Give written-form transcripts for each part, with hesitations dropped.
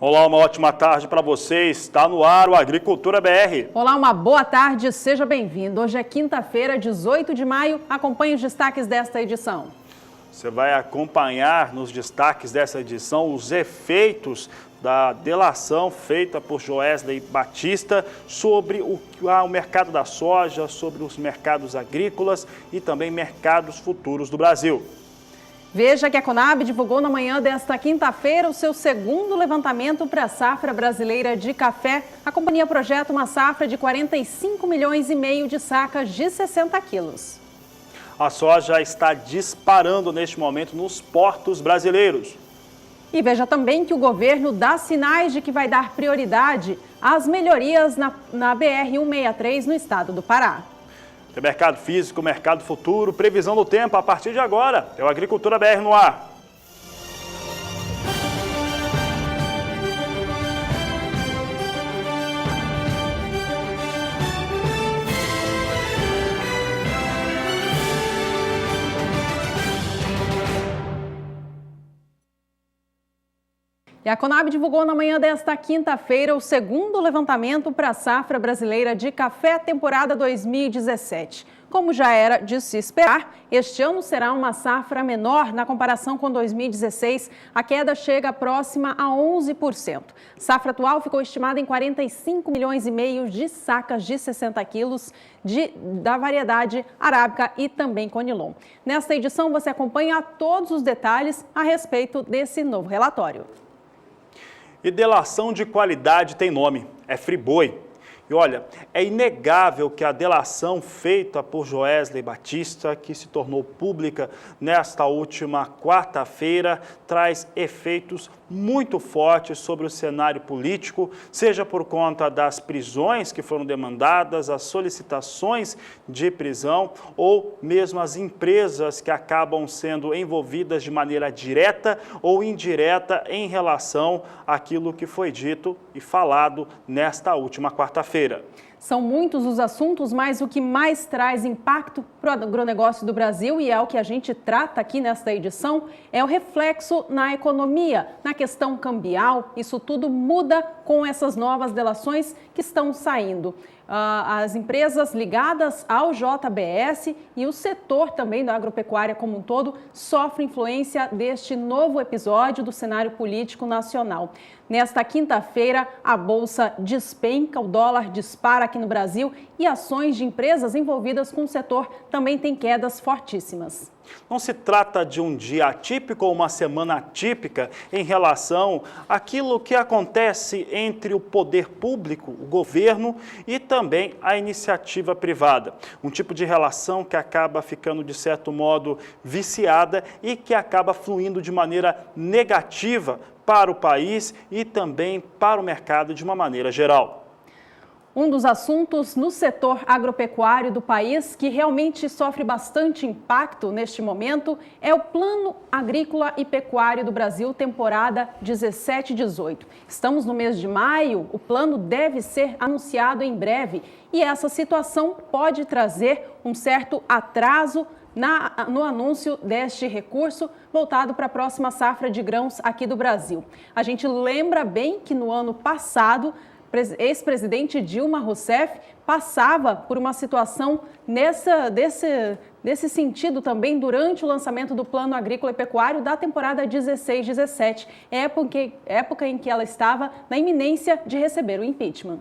Olá, uma ótima tarde para vocês. Está no ar o Agricultura BR. Olá, uma boa tarde, seja bem-vindo. Hoje é quinta-feira, 18 de maio. Acompanhe os destaques desta edição. Você vai acompanhar nos destaques dessa edição os efeitos da delação feita por Joesley Batista sobre o mercado da soja, sobre os mercados agrícolas e também mercados futuros do Brasil. Veja que a Conab divulgou na manhã desta quinta-feira o seu segundo levantamento para a safra brasileira de café. A companhia projeta uma safra de 45 milhões e meio de sacas de 60 quilos. A soja está disparando neste momento nos portos brasileiros. E veja também que o governo dá sinais de que vai dar prioridade às melhorias na BR-163 no estado do Pará. Tem mercado físico, mercado futuro, previsão do tempo a partir de agora. É o Agricultura BR no ar. E a Conab divulgou na manhã desta quinta-feira o segundo levantamento para a safra brasileira de café temporada 2017. Como já era de se esperar, este ano será uma safra menor na comparação com 2016. A queda chega próxima a 11%. Safra atual ficou estimada em 45 milhões e meio de sacas de 60 quilos da variedade arábica e também conilon. Nesta edição você acompanha todos os detalhes a respeito desse novo relatório. E delação de qualidade tem nome, é Friboi. E olha, é inegável que a delação feita por Joesley Batista, que se tornou pública nesta última quarta-feira, traz efeitos muito fortes sobre o cenário político, seja por conta das prisões que foram demandadas, as solicitações de prisão ou mesmo as empresas que acabam sendo envolvidas de maneira direta ou indireta em relação àquilo que foi dito e falado nesta última quarta-feira. São muitos os assuntos, mas o que mais traz impacto para o agronegócio do Brasil, e é o que a gente trata aqui nesta edição, é o reflexo na economia, na questão cambial. Isso tudo muda com essas novas delações que estão saindo. As empresas ligadas ao JBS e o setor também da agropecuária como um todo sofrem influência deste novo episódio do cenário político nacional. Nesta quinta-feira, a Bolsa despenca, o dólar dispara aqui no Brasil e ações de empresas envolvidas com o setor também têm quedas fortíssimas. Não se trata de um dia atípico ou uma semana atípica em relação àquilo que acontece entre o poder público, o governo e também a iniciativa privada. Um tipo de relação que acaba ficando, de certo modo, viciada e que acaba fluindo de maneira negativa para o país e também para o mercado de uma maneira geral. Um dos assuntos no setor agropecuário do país que realmente sofre bastante impacto neste momento é o Plano Agrícola e Pecuário do Brasil, temporada 17-18. Estamos no mês de maio, o plano deve ser anunciado em breve e essa situação pode trazer um certo atraso no anúncio deste recurso voltado para a próxima safra de grãos aqui do Brasil. A gente lembra bem que no ano passado, ex-presidente Dilma Rousseff passava por uma situação desse sentido também durante o lançamento do Plano Agrícola e Pecuário da temporada 16-17, época em que ela estava na iminência de receber o impeachment.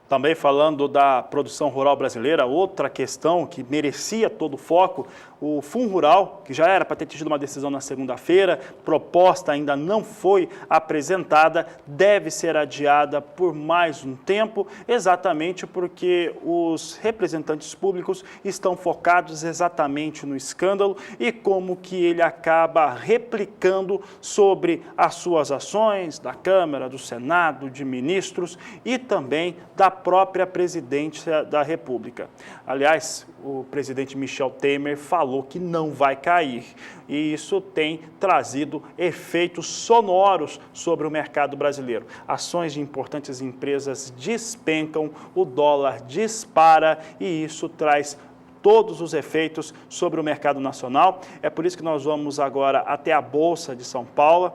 Também falando da produção rural brasileira, outra questão que merecia todo o foco, o Fundo Rural, que já era para ter tido uma decisão na segunda-feira, proposta ainda não foi apresentada, deve ser adiada por mais um tempo, exatamente porque os representantes públicos estão focados exatamente no escândalo e como que ele acaba replicando sobre as suas ações da Câmara, do Senado, de ministros e também da própria presidência da República. Aliás, o presidente Michel Temer falou que não vai cair e isso tem trazido efeitos sonoros sobre o mercado brasileiro. Ações de importantes empresas despencam, o dólar dispara e isso traz todos os efeitos sobre o mercado nacional. É por isso que nós vamos agora até a Bolsa de São Paulo.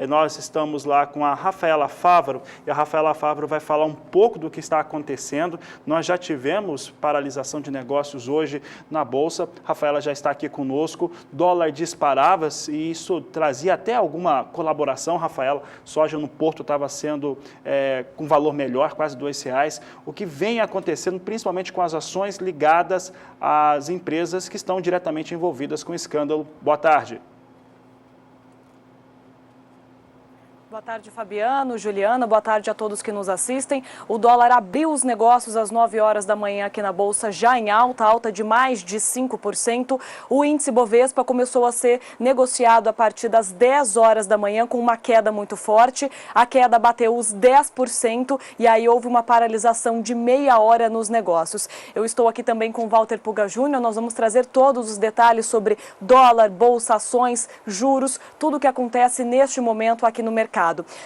Nós estamos lá com a Rafaela Fávaro, e a Rafaela Fávaro vai falar um pouco do que está acontecendo. Nós já tivemos paralisação de negócios hoje na Bolsa. Rafaela já está aqui conosco. Dólar disparava e isso trazia até alguma colaboração, Rafaela. Soja no Porto estava sendo com valor melhor, quase R$2. O que vem acontecendo, principalmente com as ações ligadas às empresas que estão diretamente envolvidas com o escândalo. Boa tarde. Boa tarde, Fabiano, Juliana, boa tarde a todos que nos assistem. O dólar abriu os negócios às 9 horas da manhã aqui na Bolsa, já em alta de mais de 5%. O índice Bovespa começou a ser negociado a partir das 10 horas da manhã com uma queda muito forte. A queda bateu os 10% e aí houve uma paralisação de meia hora nos negócios. Eu estou aqui também com o Walter Puga Júnior, nós vamos trazer todos os detalhes sobre dólar, bolsa, ações, juros, tudo o que acontece neste momento aqui no mercado.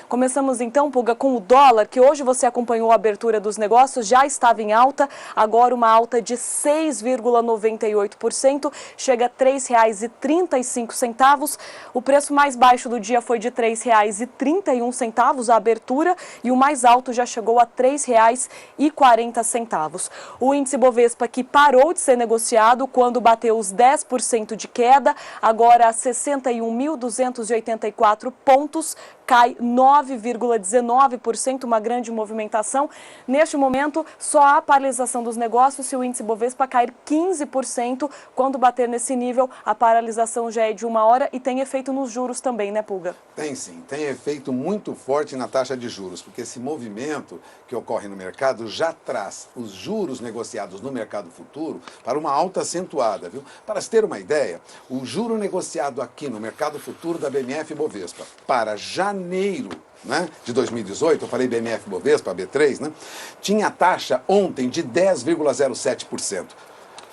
Começamos então, Puga, com o dólar, que hoje você acompanhou a abertura dos negócios, já estava em alta, agora uma alta de 6,98%, chega a R$ 3,35. O preço mais baixo do dia foi de R$ 3,31 a abertura e o mais alto já chegou a R$ 3,40. O índice Bovespa, que parou de ser negociado quando bateu os 10% de queda, agora a 61.284 pontos, cai 9,19%, uma grande movimentação. Neste momento, só há paralisação dos negócios se o índice Bovespa cair 15%. Quando bater nesse nível, a paralisação já é de 1 hora e tem efeito nos juros também, né, Puga? Tem sim, tem efeito muito forte na taxa de juros, porque esse movimento que ocorre no mercado já traz os juros negociados no mercado futuro para uma alta acentuada, viu? Para se ter uma ideia, o juro negociado aqui no mercado futuro da BMF Bovespa para janeiro de 2018, eu falei BMF Bovespa, B3, tinha taxa ontem de 10,07%.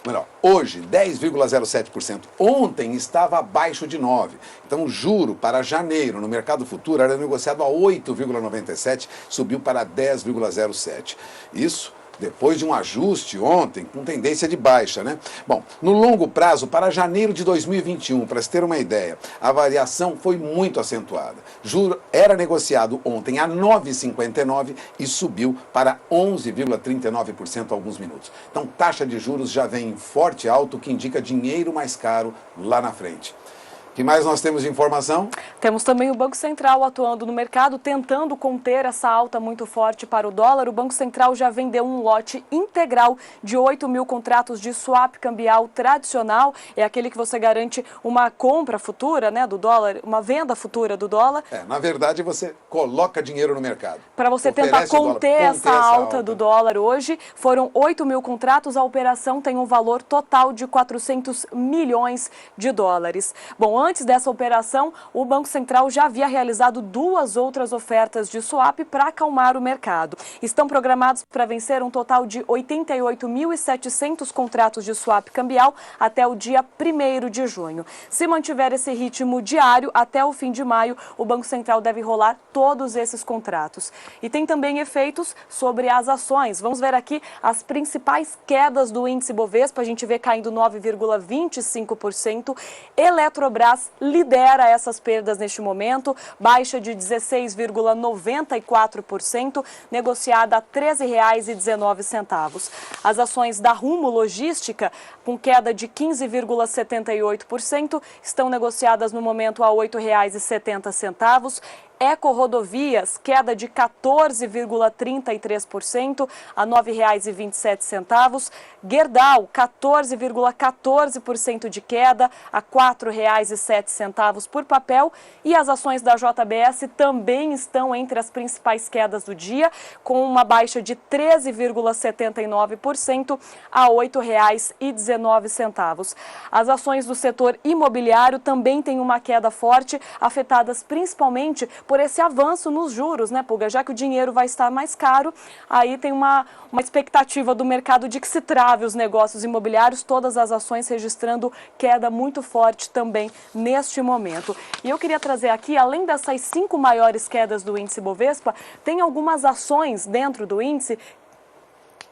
Melhor, hoje, 10,07%. Ontem estava abaixo de 9%. Então, o juro para janeiro no mercado futuro era negociado a 8,97%, subiu para 10,07%. Isso depois de um ajuste ontem com tendência de baixa, Bom, no longo prazo, para janeiro de 2021, para se ter uma ideia, a variação foi muito acentuada. Juro era negociado ontem a 9,59 e subiu para 11,39% há alguns minutos. Então, taxa de juros já vem em forte alto, que indica dinheiro mais caro lá na frente. O que mais nós temos de informação? Temos também o Banco Central atuando no mercado, tentando conter essa alta muito forte para o dólar. O Banco Central já vendeu um lote integral de 8 mil contratos de swap cambial tradicional. É aquele que você garante uma compra futura do dólar, uma venda futura do dólar. Na verdade, você coloca dinheiro no mercado. Para você tentar conter essa alta do dólar hoje, foram 8 mil contratos. A operação tem um valor total de 400 milhões de dólares. Bom, antes dessa operação, o Banco Central já havia realizado 2 outras ofertas de swap para acalmar o mercado. Estão programados para vencer um total de 88.700 contratos de swap cambial até o dia 1º de junho. Se mantiver esse ritmo diário, até o fim de maio, o Banco Central deve rolar todos esses contratos. E tem também efeitos sobre as ações. Vamos ver aqui as principais quedas do índice Bovespa. A gente vê caindo 9,25%. Eletrobras lidera essas perdas neste momento, baixa de 16,94%, negociada a R$ 13,19. As ações da Rumo Logística, com queda de 15,78%, estão negociadas no momento a R$ 8,70. Eco Rodovias, queda de 14,33% a R$ 9,27. Gerdau, 14,14% de queda a R$ 4,07 por papel. E as ações da JBS também estão entre as principais quedas do dia, com uma baixa de 13,79% a R$ 8,19. As ações do setor imobiliário também têm uma queda forte, afetadas principalmente por esse avanço nos juros, Puga? Já que o dinheiro vai estar mais caro, aí tem uma expectativa do mercado de que se trave os negócios imobiliários, todas as ações registrando queda muito forte também neste momento. E eu queria trazer aqui, além dessas 5 maiores quedas do índice Bovespa, tem algumas ações dentro do índice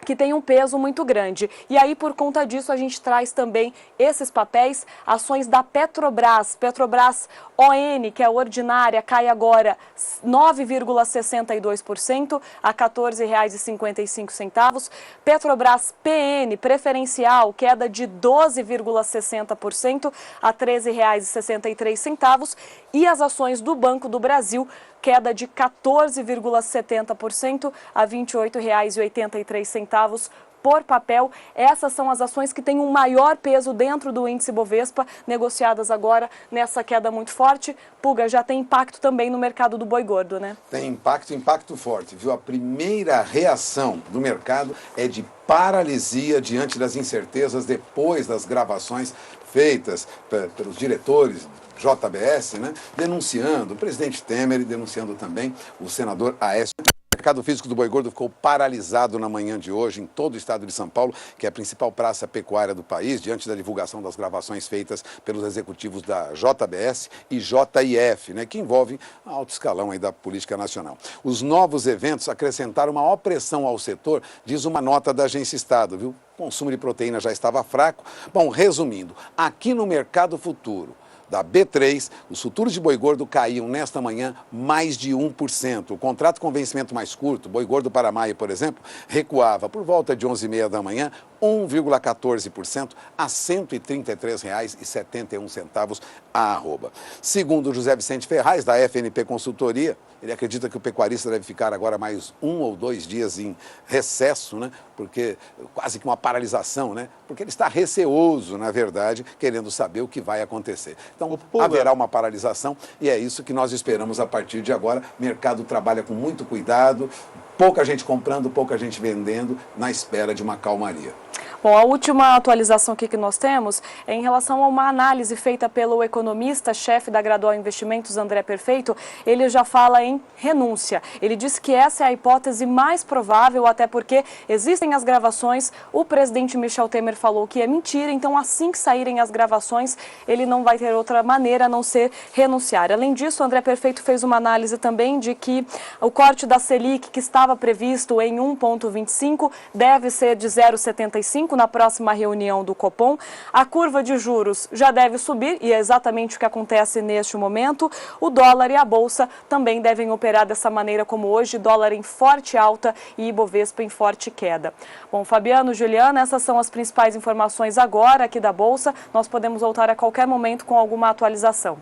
que tem um peso muito grande. E aí, por conta disso, a gente traz também esses papéis, ações da Petrobras. Petrobras ON, que é ordinária, cai agora 9,62% a R$ 14,55. Petrobras PN, preferencial, queda de 12,60% a R$ 13,63. E as ações do Banco do Brasil, queda de 14,70% a R$ 28,83 por papel. Essas são as ações que têm um maior peso dentro do índice Bovespa, negociadas agora nessa queda muito forte. Puga, já tem impacto também no mercado do boi gordo, né? Tem impacto forte, viu? A primeira reação do mercado é de paralisia diante das incertezas depois das gravações feitas pelos diretores JBS, né, denunciando o presidente Temer e denunciando também o senador Aécio. O mercado físico do boi gordo ficou paralisado na manhã de hoje em todo o estado de São Paulo, que é a principal praça pecuária do país, diante da divulgação das gravações feitas pelos executivos da JBS e JIF, né, que envolvem alto escalão aí da política nacional. Os novos eventos acrescentaram maior pressão ao setor, diz uma nota da Agência Estado, viu? O consumo de proteína já estava fraco. Bom, resumindo, aqui no mercado futuro da B3, os futuros de boi gordo caíam nesta manhã mais de 1%. O contrato com vencimento mais curto, boi gordo para maio, por exemplo, recuava por volta de 11h30 da manhã, 1,14% a R$ 133,71 a arroba. Segundo José Vicente Ferraz, da FNP Consultoria, ele acredita que o pecuarista deve ficar agora mais 1 ou 2 dias em recesso, né? Porque quase que uma paralisação, né? Porque ele está receoso, na verdade, querendo saber o que vai acontecer. Então, haverá uma paralisação e é isso que nós esperamos a partir de agora. O mercado trabalha com muito cuidado, pouca gente comprando, pouca gente vendendo, na espera de uma calmaria. Bom, a última atualização aqui que nós temos é em relação a uma análise feita pelo economista-chefe da Gradual Investimentos, André Perfeito. Ele já fala em renúncia. Ele disse que essa é a hipótese mais provável, até porque existem as gravações. O presidente Michel Temer falou que é mentira, então assim que saírem as gravações, ele não vai ter outra maneira a não ser renunciar. Além disso, o André Perfeito fez uma análise também de que o corte da Selic, que estava previsto em 1,25, deve ser de 0,75 na próxima reunião do Copom. A curva de juros já deve subir e é exatamente o que acontece neste momento. O dólar e a bolsa também devem operar dessa maneira como hoje, dólar em forte alta e Ibovespa em forte queda. Bom, Fabiano, Juliana, essas são as principais informações agora aqui da bolsa. Nós podemos voltar a qualquer momento com alguma atualização.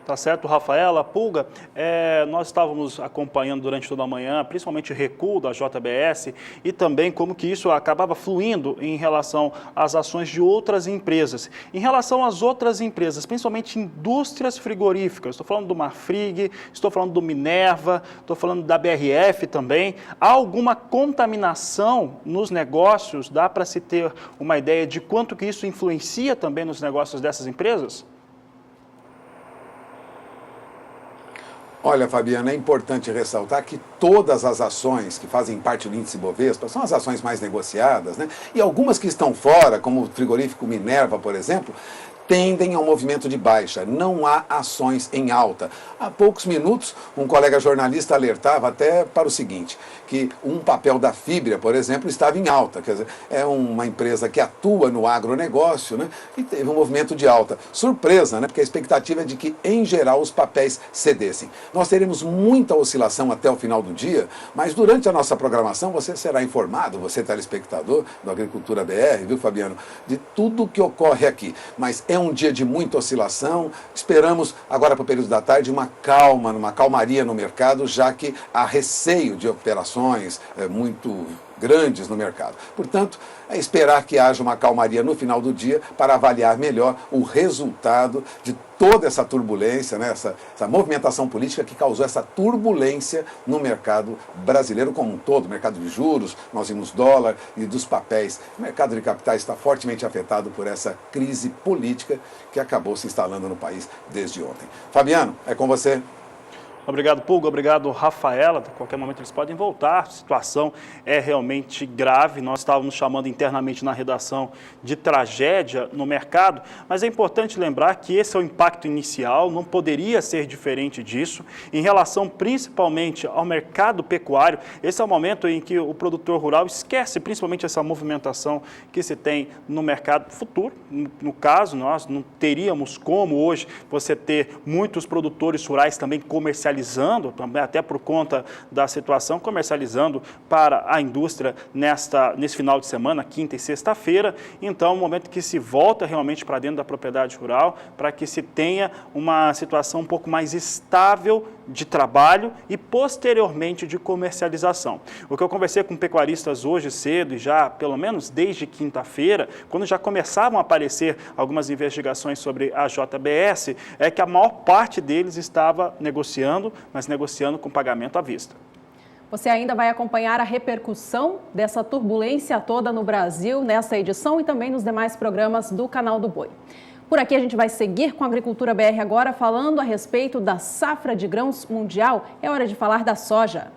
Tá certo, Rafaela. Pulga, nós estávamos acompanhando durante toda a manhã, principalmente o recuo da JBS e também como que isso acabava fluindo em relação às ações de outras empresas. Em relação às outras empresas, principalmente indústrias frigoríficas, estou falando do Marfrig, estou falando do Minerva, estou falando da BRF também, há alguma contaminação nos negócios? Dá para se ter uma ideia de quanto que isso influencia também nos negócios dessas empresas? Olha, Fabiana, é importante ressaltar que todas as ações que fazem parte do índice Bovespa são as ações mais negociadas, né? E algumas que estão fora, como o frigorífico Minerva, por exemplo, tendem ao movimento de baixa, não há ações em alta. Há poucos minutos, um colega jornalista alertava até para o seguinte, que um papel da Fibria, por exemplo, estava em alta, quer dizer, é uma empresa que atua no agronegócio, né, e teve um movimento de alta. Surpresa, né, porque a expectativa é de que, em geral, os papéis cedessem. Nós teremos muita oscilação até o final do dia, mas durante a nossa programação você será informado, você telespectador do Agricultura BR, viu, Fabiano, de tudo que ocorre aqui. Mas é um dia de muita oscilação, esperamos agora para o período da tarde uma calmaria no mercado, já que há receio de operações muito grandes no mercado. Portanto, é esperar que haja uma calmaria no final do dia para avaliar melhor o resultado de toda essa turbulência, né, essa movimentação política que causou essa turbulência no mercado brasileiro como um todo, mercado de juros, nós vimos dólar e dos papéis. O mercado de capitais está fortemente afetado por essa crise política que acabou se instalando no país desde ontem. Fabiano, é com você. Obrigado, Pulga. Obrigado, Rafaela. A qualquer momento eles podem voltar. A situação é realmente grave. Nós estávamos chamando internamente na redação de tragédia no mercado, mas é importante lembrar que esse é o impacto inicial, não poderia ser diferente disso. Em relação principalmente ao mercado pecuário, esse é o momento em que o produtor rural esquece principalmente essa movimentação que se tem no mercado futuro. No caso, nós não teríamos como hoje você ter muitos produtores rurais também comercializando, até por conta da situação, comercializando para a indústria nesse final de semana, quinta e sexta-feira. Então, é um momento que se volta realmente para dentro da propriedade rural, para que se tenha uma situação um pouco mais estável de trabalho e posteriormente de comercialização. O que eu conversei com pecuaristas hoje cedo, e já pelo menos desde quinta-feira, quando já começavam a aparecer algumas investigações sobre a JBS, é que a maior parte deles estava negociando, mas negociando com pagamento à vista. Você ainda vai acompanhar a repercussão dessa turbulência toda no Brasil, nessa edição e também nos demais programas do Canal do Boi. Por aqui a gente vai seguir com a Agricultura BR agora, falando a respeito da safra de grãos mundial. É hora de falar da soja.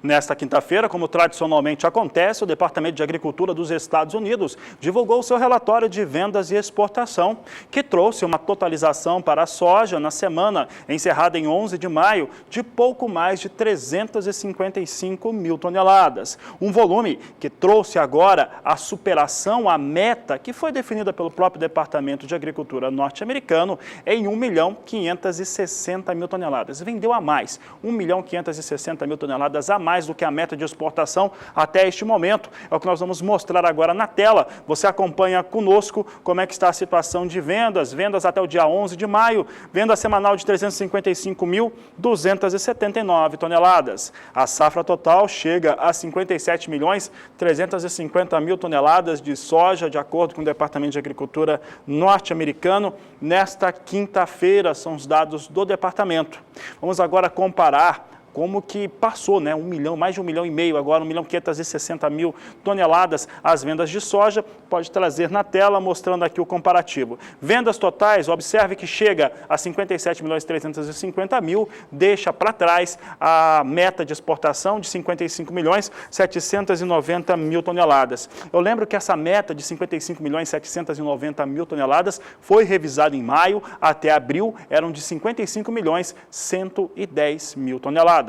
Nesta quinta-feira, como tradicionalmente acontece, o Departamento de Agricultura dos Estados Unidos divulgou seu relatório de vendas e exportação, que trouxe uma totalização para a soja na semana encerrada em 11 de maio de pouco mais de 355 mil toneladas. Um volume que trouxe agora a superação à meta que foi definida pelo próprio Departamento de Agricultura norte-americano em 1.560.000 toneladas. Vendeu a mais, 1.560.000 toneladas a mais do que a meta de exportação até este momento. É o que nós vamos mostrar agora na tela. Você acompanha conosco como é que está a situação de vendas. Vendas até o dia 11 de maio, venda semanal de 355.279 toneladas. A safra total chega a 57.350.000 toneladas de soja, de acordo com o Departamento de Agricultura norte-americano. Nesta quinta-feira, são os dados do departamento. Vamos agora comparar como que passou, né? Mais de 1,5 milhão, agora 1.560.000 toneladas as vendas de soja. Pode trazer na tela, mostrando aqui o comparativo. Vendas totais, observe que chega a 57.350.000, deixa para trás a meta de exportação de 55.790.000 toneladas. Eu lembro que essa meta de 55.790.000 toneladas foi revisada em maio, até abril eram de 55.110.000 toneladas.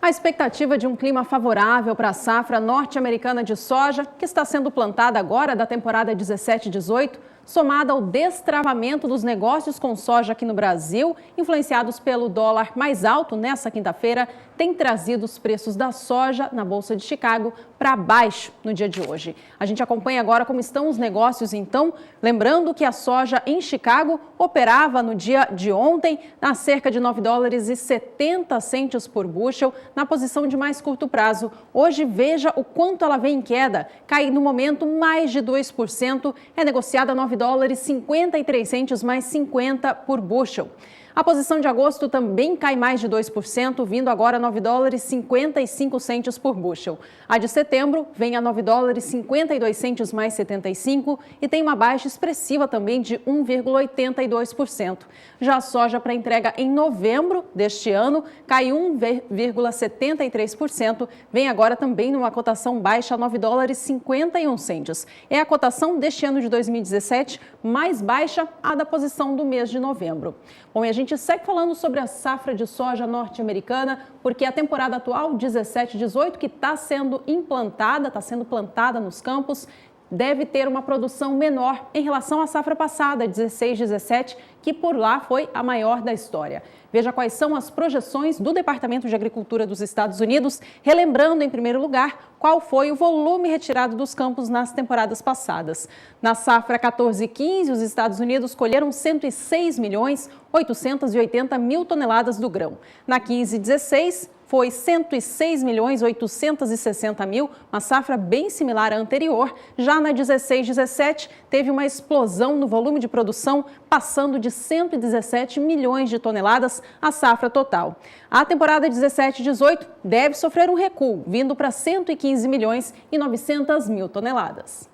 A expectativa de um clima favorável para a safra norte-americana de soja, que está sendo plantada agora da temporada 17-18, somada ao destravamento dos negócios com soja aqui no Brasil, influenciados pelo dólar mais alto nessa quinta-feira, tem trazido os preços da soja na Bolsa de Chicago para baixo no dia de hoje. A gente acompanha agora como estão os negócios, então, lembrando que a soja em Chicago operava no dia de ontem a cerca de $9,70 por bushel, na posição de mais curto prazo. Hoje, veja o quanto ela vem em queda, cai no momento mais de 2%, é negociada a $9,53 mais 50 por bushel. A posição de agosto também cai mais de 2%, vindo agora a $9,55 por bushel. A de setembro vem a $9,52 mais 75 e tem uma baixa expressiva também de 1,82%. Já a soja para entrega em novembro deste ano cai 1,73%, vem agora também numa cotação baixa a $9,51. É a cotação deste ano de 2017 mais baixa a da posição do mês de novembro. Bom, e a gente segue falando sobre a safra de soja norte-americana, porque a temporada atual 17-18, que está sendo implantada, está sendo plantada nos campos, deve ter uma produção menor em relação à safra passada, 16-17, que por lá foi a maior da história. Veja quais são as projeções do Departamento de Agricultura dos Estados Unidos, relembrando, em primeiro lugar, qual foi o volume retirado dos campos nas temporadas passadas. Na safra 14-15, os Estados Unidos colheram 106.880.000 toneladas do grão. Na 15-16, foi 106.860.000, uma safra bem similar à anterior. Já na 16/17, teve uma explosão no volume de produção, passando de 117 milhões de toneladas a safra total. A temporada 17/18 deve sofrer um recuo, vindo para 115.900.000 toneladas.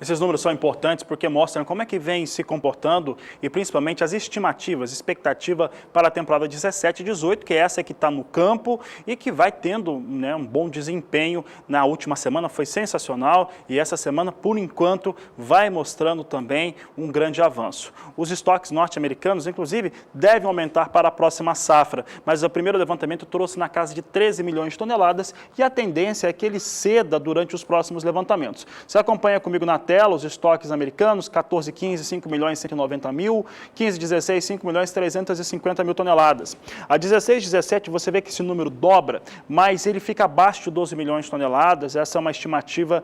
Esses números são importantes porque mostram como é que vem se comportando e principalmente as estimativas, expectativa para a temporada 17/18, que é essa que está no campo e que vai tendo, né, um bom desempenho. Na última semana foi sensacional e essa semana, por enquanto, vai mostrando também um grande avanço. Os estoques norte-americanos, inclusive, devem aumentar para a próxima safra, mas o primeiro levantamento trouxe na casa de 13 milhões de toneladas e a tendência é que ele ceda durante os próximos levantamentos. Você acompanha comigo na tela os estoques americanos, 14/15, 5.190.000, 15/16, 5.350.000 toneladas. A 16/17 você vê que esse número dobra, mas ele fica abaixo de 12 milhões de toneladas. Essa é uma estimativa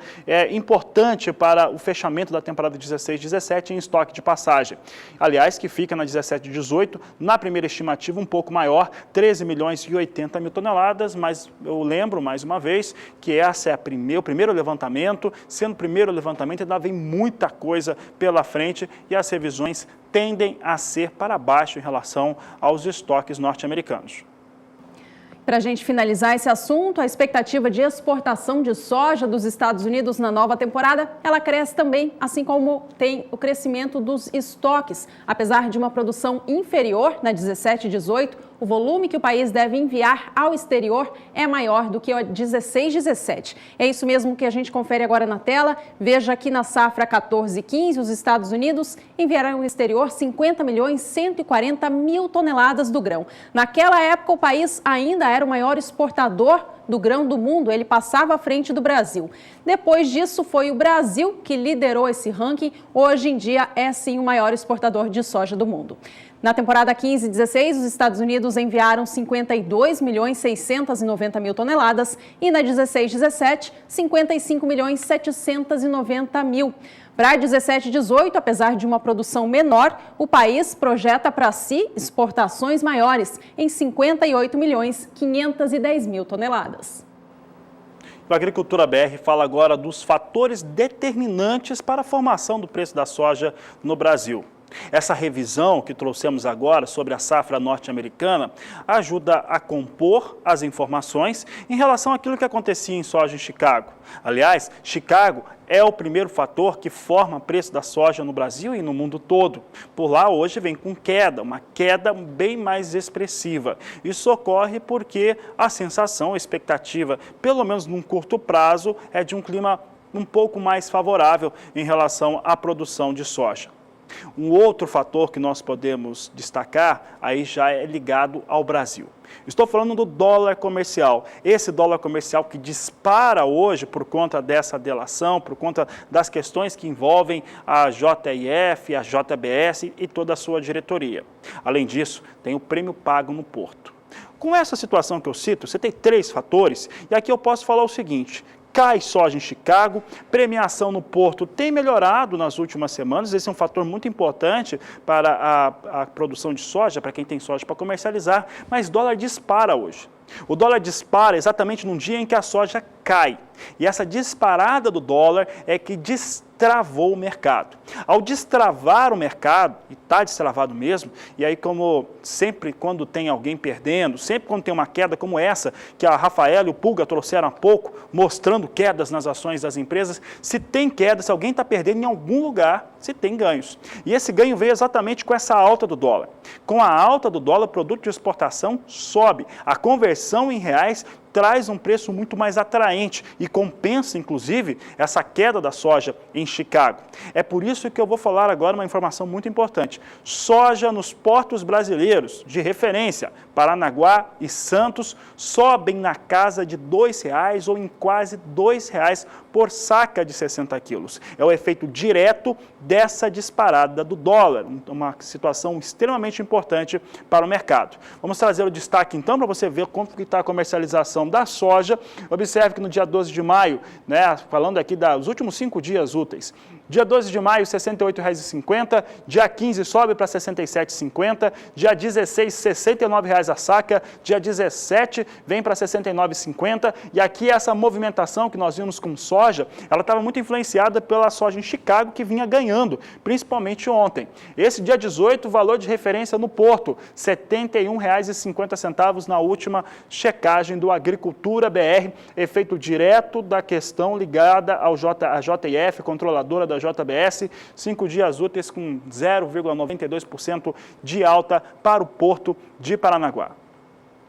importante para o fechamento da temporada 16/17 em estoque de passagem. Aliás, que fica na 17/18, na primeira estimativa um pouco maior, 13.080.000 toneladas, mas eu lembro mais uma vez que essa é o primeiro levantamento, sendo o primeiro levantamento ainda vem muita coisa pela frente e as revisões tendem a ser para baixo em relação aos estoques norte-americanos. Para a gente finalizar esse assunto, a expectativa de exportação de soja dos Estados Unidos na nova temporada, ela cresce também, assim como tem o crescimento dos estoques. Apesar de uma produção inferior na 17/18, o volume que o país deve enviar ao exterior é maior do que a 16/17. É isso mesmo que a gente confere agora na tela. Veja aqui na safra 14/15, os Estados Unidos enviarão ao exterior 50.140.000 toneladas do grão. Naquela época, o país ainda era o maior exportador do grão do mundo, ele passava à frente do Brasil. Depois disso, foi o Brasil que liderou esse ranking. Hoje em dia, é sim o maior exportador de soja do mundo. Na temporada 15/16, os Estados Unidos enviaram 52.690.000 toneladas e na 16/17, 55.790.000. Para 17/18, apesar de uma produção menor, o país projeta para si exportações maiores, em 58.510.000 toneladas. O Agricultura BR fala agora dos fatores determinantes para a formação do preço da soja no Brasil. Essa revisão que trouxemos agora sobre a safra norte-americana ajuda a compor as informações em relação àquilo que acontecia em soja em Chicago. Aliás, Chicago é o primeiro fator que forma o preço da soja no Brasil e no mundo todo. Por lá hoje vem com queda, uma queda bem mais expressiva. Isso ocorre porque a sensação, a expectativa, pelo menos num curto prazo, é de um clima um pouco mais favorável em relação à produção de soja. Um outro fator que nós podemos destacar, aí já é ligado ao Brasil. Estou falando do dólar comercial. Esse dólar comercial que dispara hoje por conta dessa delação, por conta das questões que envolvem a JIF, a JBS e toda a sua diretoria. Além disso, tem o prêmio pago no porto. Com essa situação que eu cito, você tem 3 fatores, e aqui eu posso falar o seguinte: cai soja em Chicago, premiação no porto tem melhorado nas últimas semanas, esse é um fator muito importante para a produção de soja, para quem tem soja para comercializar, mas dólar dispara hoje. O dólar dispara exatamente num dia em que a soja cai. E essa disparada do dólar é que destravou o mercado. Ao destravar o mercado, e está destravado mesmo, e aí como sempre quando tem alguém perdendo, sempre quando tem uma queda como essa, que a Rafaela e o Pulga trouxeram há pouco, mostrando quedas nas ações das empresas, se tem queda, se alguém está perdendo em algum lugar, se tem ganhos. E esse ganho veio exatamente com essa alta do dólar. Com a alta do dólar, o produto de exportação sobe. A conversão em reais traz um preço muito mais atraente e compensa, inclusive, essa queda da soja em Chicago. É por isso que eu vou falar agora uma informação muito importante. Soja nos portos brasileiros de referência, Paranaguá e Santos, sobem na casa de R$ 2 ou em quase R$ 2 por saca de 60 quilos. É o efeito direto dessa disparada do dólar, uma situação extremamente importante para o mercado. Vamos trazer o destaque então para você ver como está a comercialização da soja. Observe que no dia 12 de maio, falando aqui dos últimos 5 dias úteis, dia 12 de maio, R$ 68,50, dia 15 sobe para R$ 67,50, dia 16, R$ 69,00 a saca, dia 17 vem para R$ 69,50, e aqui essa movimentação que nós vimos com soja, ela estava muito influenciada pela soja em Chicago, que vinha ganhando, principalmente ontem. Esse dia 18, o valor de referência no Porto, R$ 71,50 na última checagem do Agricultura BR, efeito direto da questão ligada à JF, controladora da JBS, 5 dias úteis com 0,92% de alta para o Porto de Paranaguá.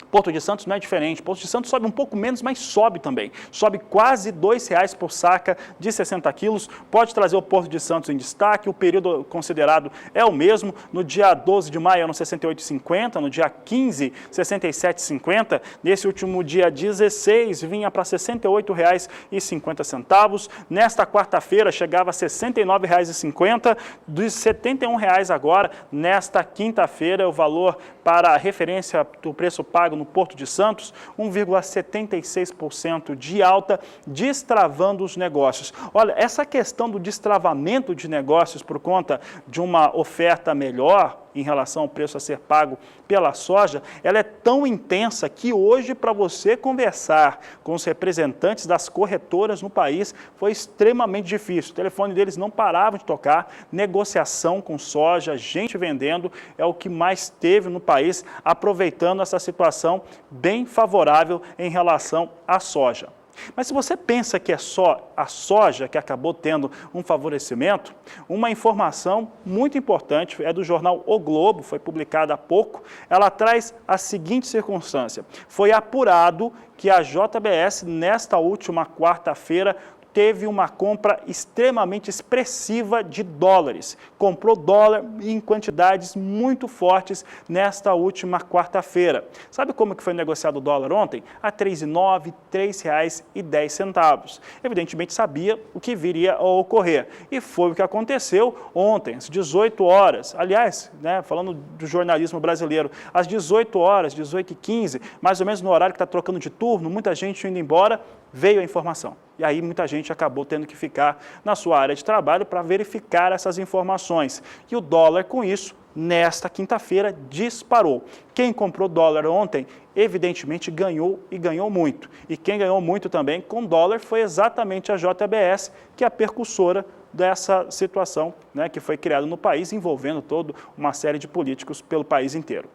Porto de Santos não é diferente. Porto de Santos sobe um pouco menos, mas sobe também. Sobe quase R$ 2,00 por saca de 60 quilos. Pode trazer o Porto de Santos em destaque. O período considerado é o mesmo. No dia 12 de maio, eram R$ 68,50. No dia 15, R$ 67,50. Nesse último dia 16, vinha para R$ 68,50. Nesta quarta-feira, chegava a R$ 69,50. Dos R$ 71,00 agora, nesta quinta-feira, o valor para a referência do preço pago no Porto de Santos, 1,76% de alta, destravando os negócios. Olha, essa questão do destravamento de negócios por conta de uma oferta melhor em relação ao preço a ser pago pela soja, ela é tão intensa que hoje, para você conversar com os representantes das corretoras no país, foi extremamente difícil. O telefone deles não parava de tocar, negociação com soja, gente vendendo, é o que mais teve no país, aproveitando essa situação bem favorável em relação à soja. Mas se você pensa que é só a soja que acabou tendo um favorecimento, uma informação muito importante é do jornal O Globo, foi publicada há pouco, ela traz a seguinte circunstância: foi apurado que a JBS, nesta última quarta-feira, teve uma compra extremamente expressiva de dólares. Comprou dólar em quantidades muito fortes nesta última quarta-feira. Sabe como que foi negociado o dólar ontem? A R$ 3,09, R$ 3,10. Evidentemente sabia o que viria a ocorrer. E foi o que aconteceu ontem, às 18 horas. Aliás, falando do jornalismo brasileiro, às 18 horas, 18h15, mais ou menos no horário que está trocando de turno, muita gente indo embora, veio a informação. E aí muita gente acabou tendo que ficar na sua área de trabalho para verificar essas informações. E o dólar, com isso, nesta quinta-feira, disparou. Quem comprou dólar ontem, evidentemente, ganhou e ganhou muito. E quem ganhou muito também com dólar foi exatamente a JBS, que é a percussora dessa situação, que foi criada no país, envolvendo toda uma série de políticos pelo país inteiro.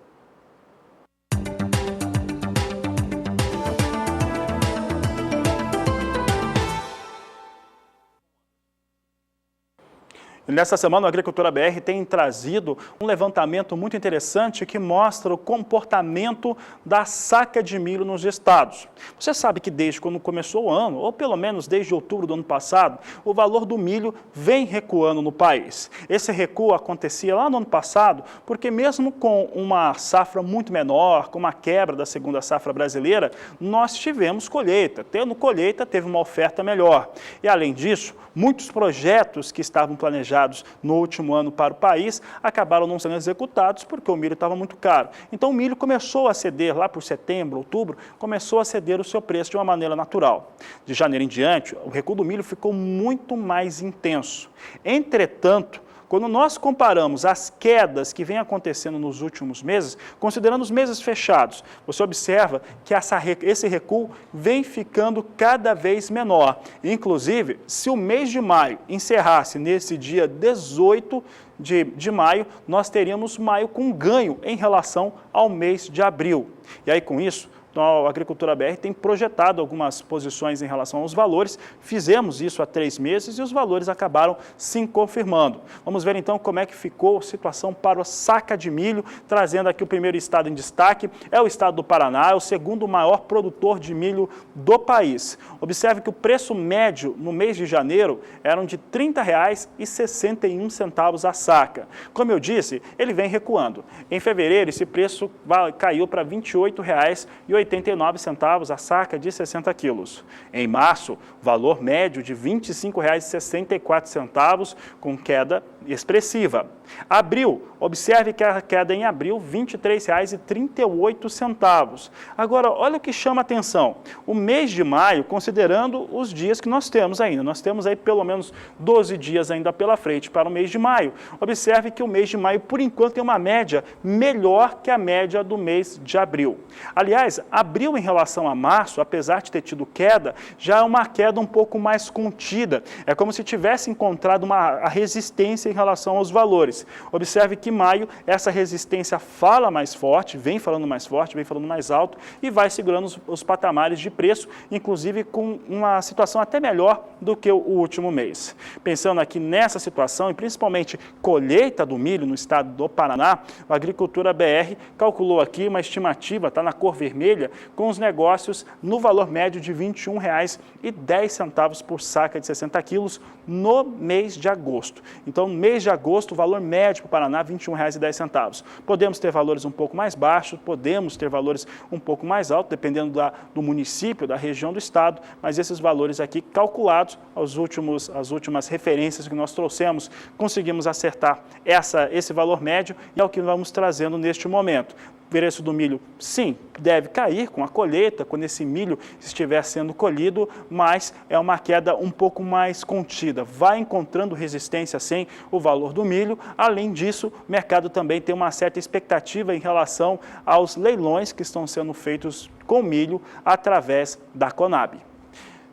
Nessa semana, a Agricultura BR tem trazido um levantamento muito interessante que mostra o comportamento da saca de milho nos estados. Você sabe que desde quando começou o ano, ou pelo menos desde outubro do ano passado, o valor do milho vem recuando no país. Esse recuo acontecia lá no ano passado, porque mesmo com uma safra muito menor, com uma quebra da segunda safra brasileira, nós tivemos colheita. Tendo colheita, teve uma oferta melhor. E além disso, muitos projetos que estavam planejados no último ano para o país acabaram não sendo executados porque o milho estava muito caro. Então o milho começou a ceder, lá por setembro, outubro, começou a ceder o seu preço de uma maneira natural. De janeiro em diante, o recuo do milho ficou muito mais intenso. Entretanto, quando nós comparamos as quedas que vêm acontecendo nos últimos meses, considerando os meses fechados, você observa que esse recuo vem ficando cada vez menor. Inclusive, se o mês de maio encerrasse nesse dia 18 de maio, nós teríamos maio com ganho em relação ao mês de abril. E aí, com isso, a Agricultura BR tem projetado algumas posições em relação aos valores, fizemos isso há 3 meses e os valores acabaram se confirmando. Vamos ver então como é que ficou a situação para a saca de milho, trazendo aqui o primeiro estado em destaque, é o estado do Paraná, é o segundo maior produtor de milho do país. Observe que o preço médio no mês de janeiro era de R$ 30,61 a saca. Como eu disse, ele vem recuando. Em fevereiro, esse preço caiu para R$ 28,80. 89 centavos a saca de 60 quilos. Em março, valor médio de R$ 25,64, com queda expressiva. Abril, observe que a queda em abril, R$ 23,38. Agora, olha o que chama a atenção. O mês de maio, considerando os dias que nós temos ainda, nós temos aí pelo menos 12 dias ainda pela frente para o mês de maio. Observe que o mês de maio, por enquanto, tem uma média melhor que a média do mês de abril. Aliás, abril em relação a março, apesar de ter tido queda, já é uma queda um pouco mais contida. É como se tivesse encontrado a resistência em relação aos valores. Observe que maio, essa resistência fala mais forte, vem falando mais forte, vem falando mais alto e vai segurando os patamares de preço, inclusive com uma situação até melhor do que o último mês. Pensando aqui nessa situação e principalmente colheita do milho no estado do Paraná, a Agricultura BR calculou aqui uma estimativa, está na cor vermelha, com os negócios no valor médio de R$ 21,10 por saca de 60 quilos no mês de agosto. Então, no mês de agosto, o valor médio para o Paraná, R$ 21,10. Podemos ter valores um pouco mais baixos, podemos ter valores um pouco mais altos, dependendo do município, da região do estado, mas esses valores aqui calculados, as últimas referências que nós trouxemos, conseguimos acertar esse valor médio e é o que vamos trazendo neste momento. O preço do milho, sim, deve cair com a colheita, quando esse milho estiver sendo colhido, mas é uma queda um pouco mais contida. Vai encontrando resistência, sim, o valor do milho. Além disso, o mercado também tem uma certa expectativa em relação aos leilões que estão sendo feitos com milho através da Conab.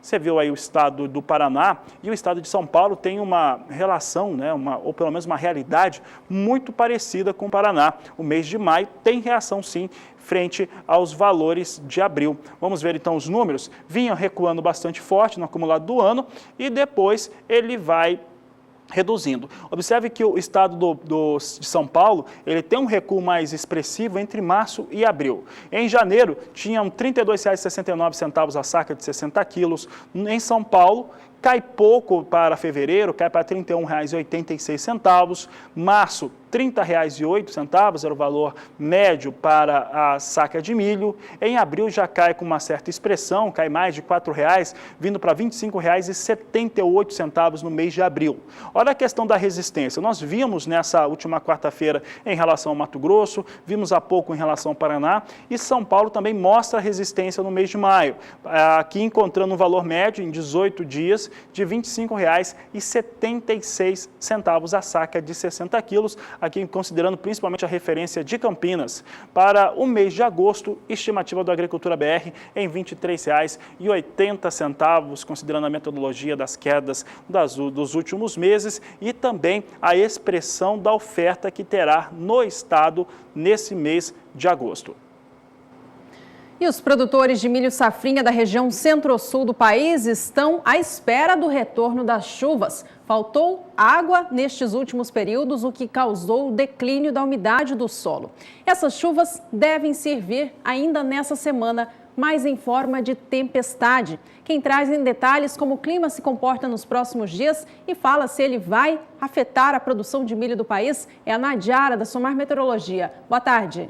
Você viu aí o estado do Paraná e o estado de São Paulo tem uma relação, ou pelo menos uma realidade muito parecida com o Paraná. O mês de maio tem reação sim frente aos valores de abril. Vamos ver então os números. Vinham recuando bastante forte no acumulado do ano e depois ele vai reduzindo. Observe que o estado de São Paulo, ele tem um recuo mais expressivo entre março e abril. Em janeiro, tinham R$ 32,69 a saca de 60 quilos. Em São Paulo, cai pouco para fevereiro, cai para R$ 31,86. Março, R$ 30,08 era o valor médio para a saca de milho. Em abril já cai com uma certa expressão, cai mais de R$ 4,00, vindo para R$ 25,78 no mês de abril. Olha a questão da resistência. Nós vimos nessa última quarta-feira em relação ao Mato Grosso, vimos há pouco em relação ao Paraná e São Paulo também mostra resistência no mês de maio. Aqui encontrando um valor médio em 18 dias de R$ 25,76 a saca de 60 quilos, aqui considerando principalmente a referência de Campinas. Para o mês de agosto, estimativa da Agricultura BR em R$ 23,80, considerando a metodologia das quedas dos últimos meses e também a expressão da oferta que terá no estado nesse mês de agosto. E os produtores de milho safrinha da região centro-sul do país estão à espera do retorno das chuvas. Faltou água nestes últimos períodos, o que causou o declínio da umidade do solo. Essas chuvas devem servir ainda nessa semana, mas em forma de tempestade. Quem traz em detalhes como o clima se comporta nos próximos dias e fala se ele vai afetar a produção de milho do país é a Nadiara, da Somar Meteorologia. Boa tarde.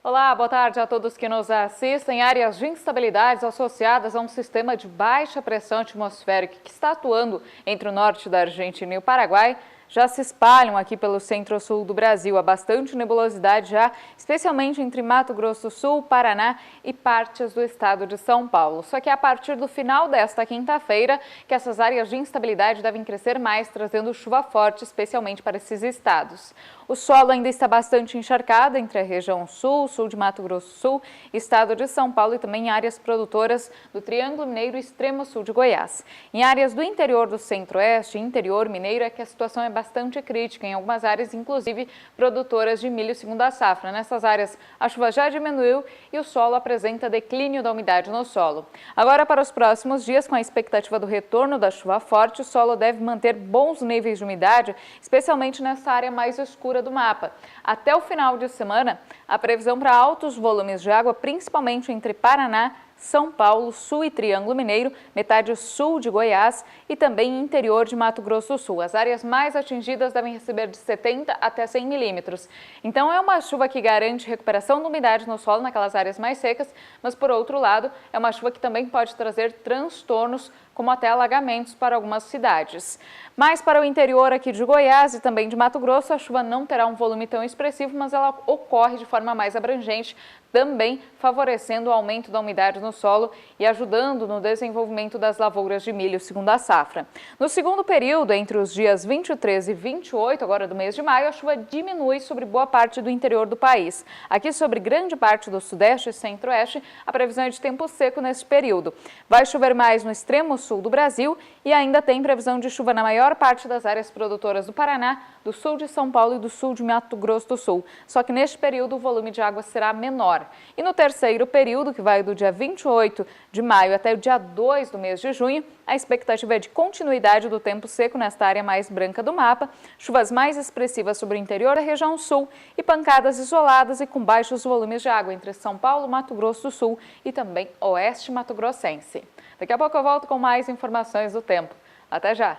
Olá, boa tarde a todos que nos assistem. Áreas de instabilidades associadas a um sistema de baixa pressão atmosférica que está atuando entre o norte da Argentina e o Paraguai já se espalham aqui pelo centro-sul do Brasil. Há bastante nebulosidade já, especialmente entre Mato Grosso do Sul, Paraná e partes do estado de São Paulo. Só que é a partir do final desta quinta-feira que essas áreas de instabilidade devem crescer mais, trazendo chuva forte, especialmente para esses estados. O solo ainda está bastante encharcado entre a região sul, sul de Mato Grosso do Sul, estado de São Paulo e também áreas produtoras do Triângulo Mineiro e extremo sul de Goiás. Em áreas do interior do centro-oeste e interior mineiro é que a situação é bastante crítica, em algumas áreas, inclusive produtoras de milho segunda safra. Nessas áreas, a chuva já diminuiu e o solo apresenta declínio da umidade no solo. Agora, para os próximos dias, com a expectativa do retorno da chuva forte, o solo deve manter bons níveis de umidade, especialmente nessa área mais escura do mapa. Até o final de semana, a previsão para altos volumes de água, principalmente entre Paraná, São Paulo, sul e Triângulo Mineiro, metade sul de Goiás e também interior de Mato Grosso do Sul. As áreas mais atingidas devem receber de 70 até 100 milímetros. Então é uma chuva que garante recuperação da umidade no solo naquelas áreas mais secas, mas por outro lado é uma chuva que também pode trazer transtornos como até alagamentos para algumas cidades. Mas para o interior aqui de Goiás e também de Mato Grosso, a chuva não terá um volume tão expressivo, mas ela ocorre de forma mais abrangente, também favorecendo o aumento da umidade no solo e ajudando no desenvolvimento das lavouras de milho, segundo a safra. No segundo período, entre os dias 23 e 28, agora do mês de maio, a chuva diminui sobre boa parte do interior do país. Aqui sobre grande parte do sudeste e centro-oeste, a previsão é de tempo seco nesse período. Vai chover mais no extremo sul do Brasil e ainda tem previsão de chuva na maior parte das áreas produtoras do Paraná, do sul de São Paulo e do sul de Mato Grosso do Sul. Só que neste período o volume de água será menor. E no terceiro período, que vai do dia 28 de maio até o dia 2 do mês de junho, a expectativa é de continuidade do tempo seco nesta área mais branca do mapa, chuvas mais expressivas sobre o interior da região sul e pancadas isoladas e com baixos volumes de água entre São Paulo, Mato Grosso do Sul e também oeste mato-grossense. Daqui a pouco eu volto com mais informações do tempo. Até já!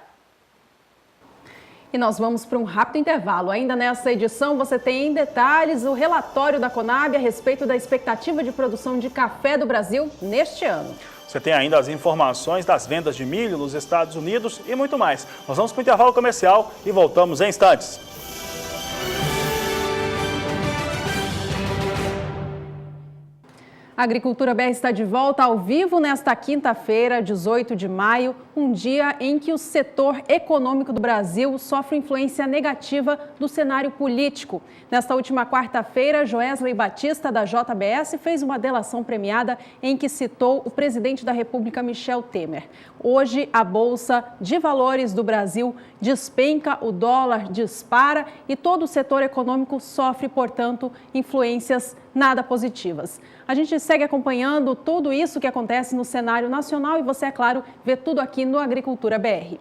E nós vamos para um rápido intervalo. Ainda nessa edição você tem em detalhes o relatório da Conab a respeito da expectativa de produção de café do Brasil neste ano. Você tem ainda as informações das vendas de milho nos Estados Unidos e muito mais. Nós vamos para o intervalo comercial e voltamos em instantes. A Agricultura BR está de volta ao vivo nesta quinta-feira, 18 de maio, um dia em que o setor econômico do Brasil sofre influência negativa do cenário político. Nesta última quarta-feira, Joesley Batista, da JBS, fez uma delação premiada em que citou o presidente da República, Michel Temer. Hoje, a Bolsa de Valores do Brasil despenca, o dólar dispara e todo o setor econômico sofre, portanto, influências nada positivas. A gente segue acompanhando tudo isso que acontece no cenário nacional e você, é claro, vê tudo aqui no Agricultura BR.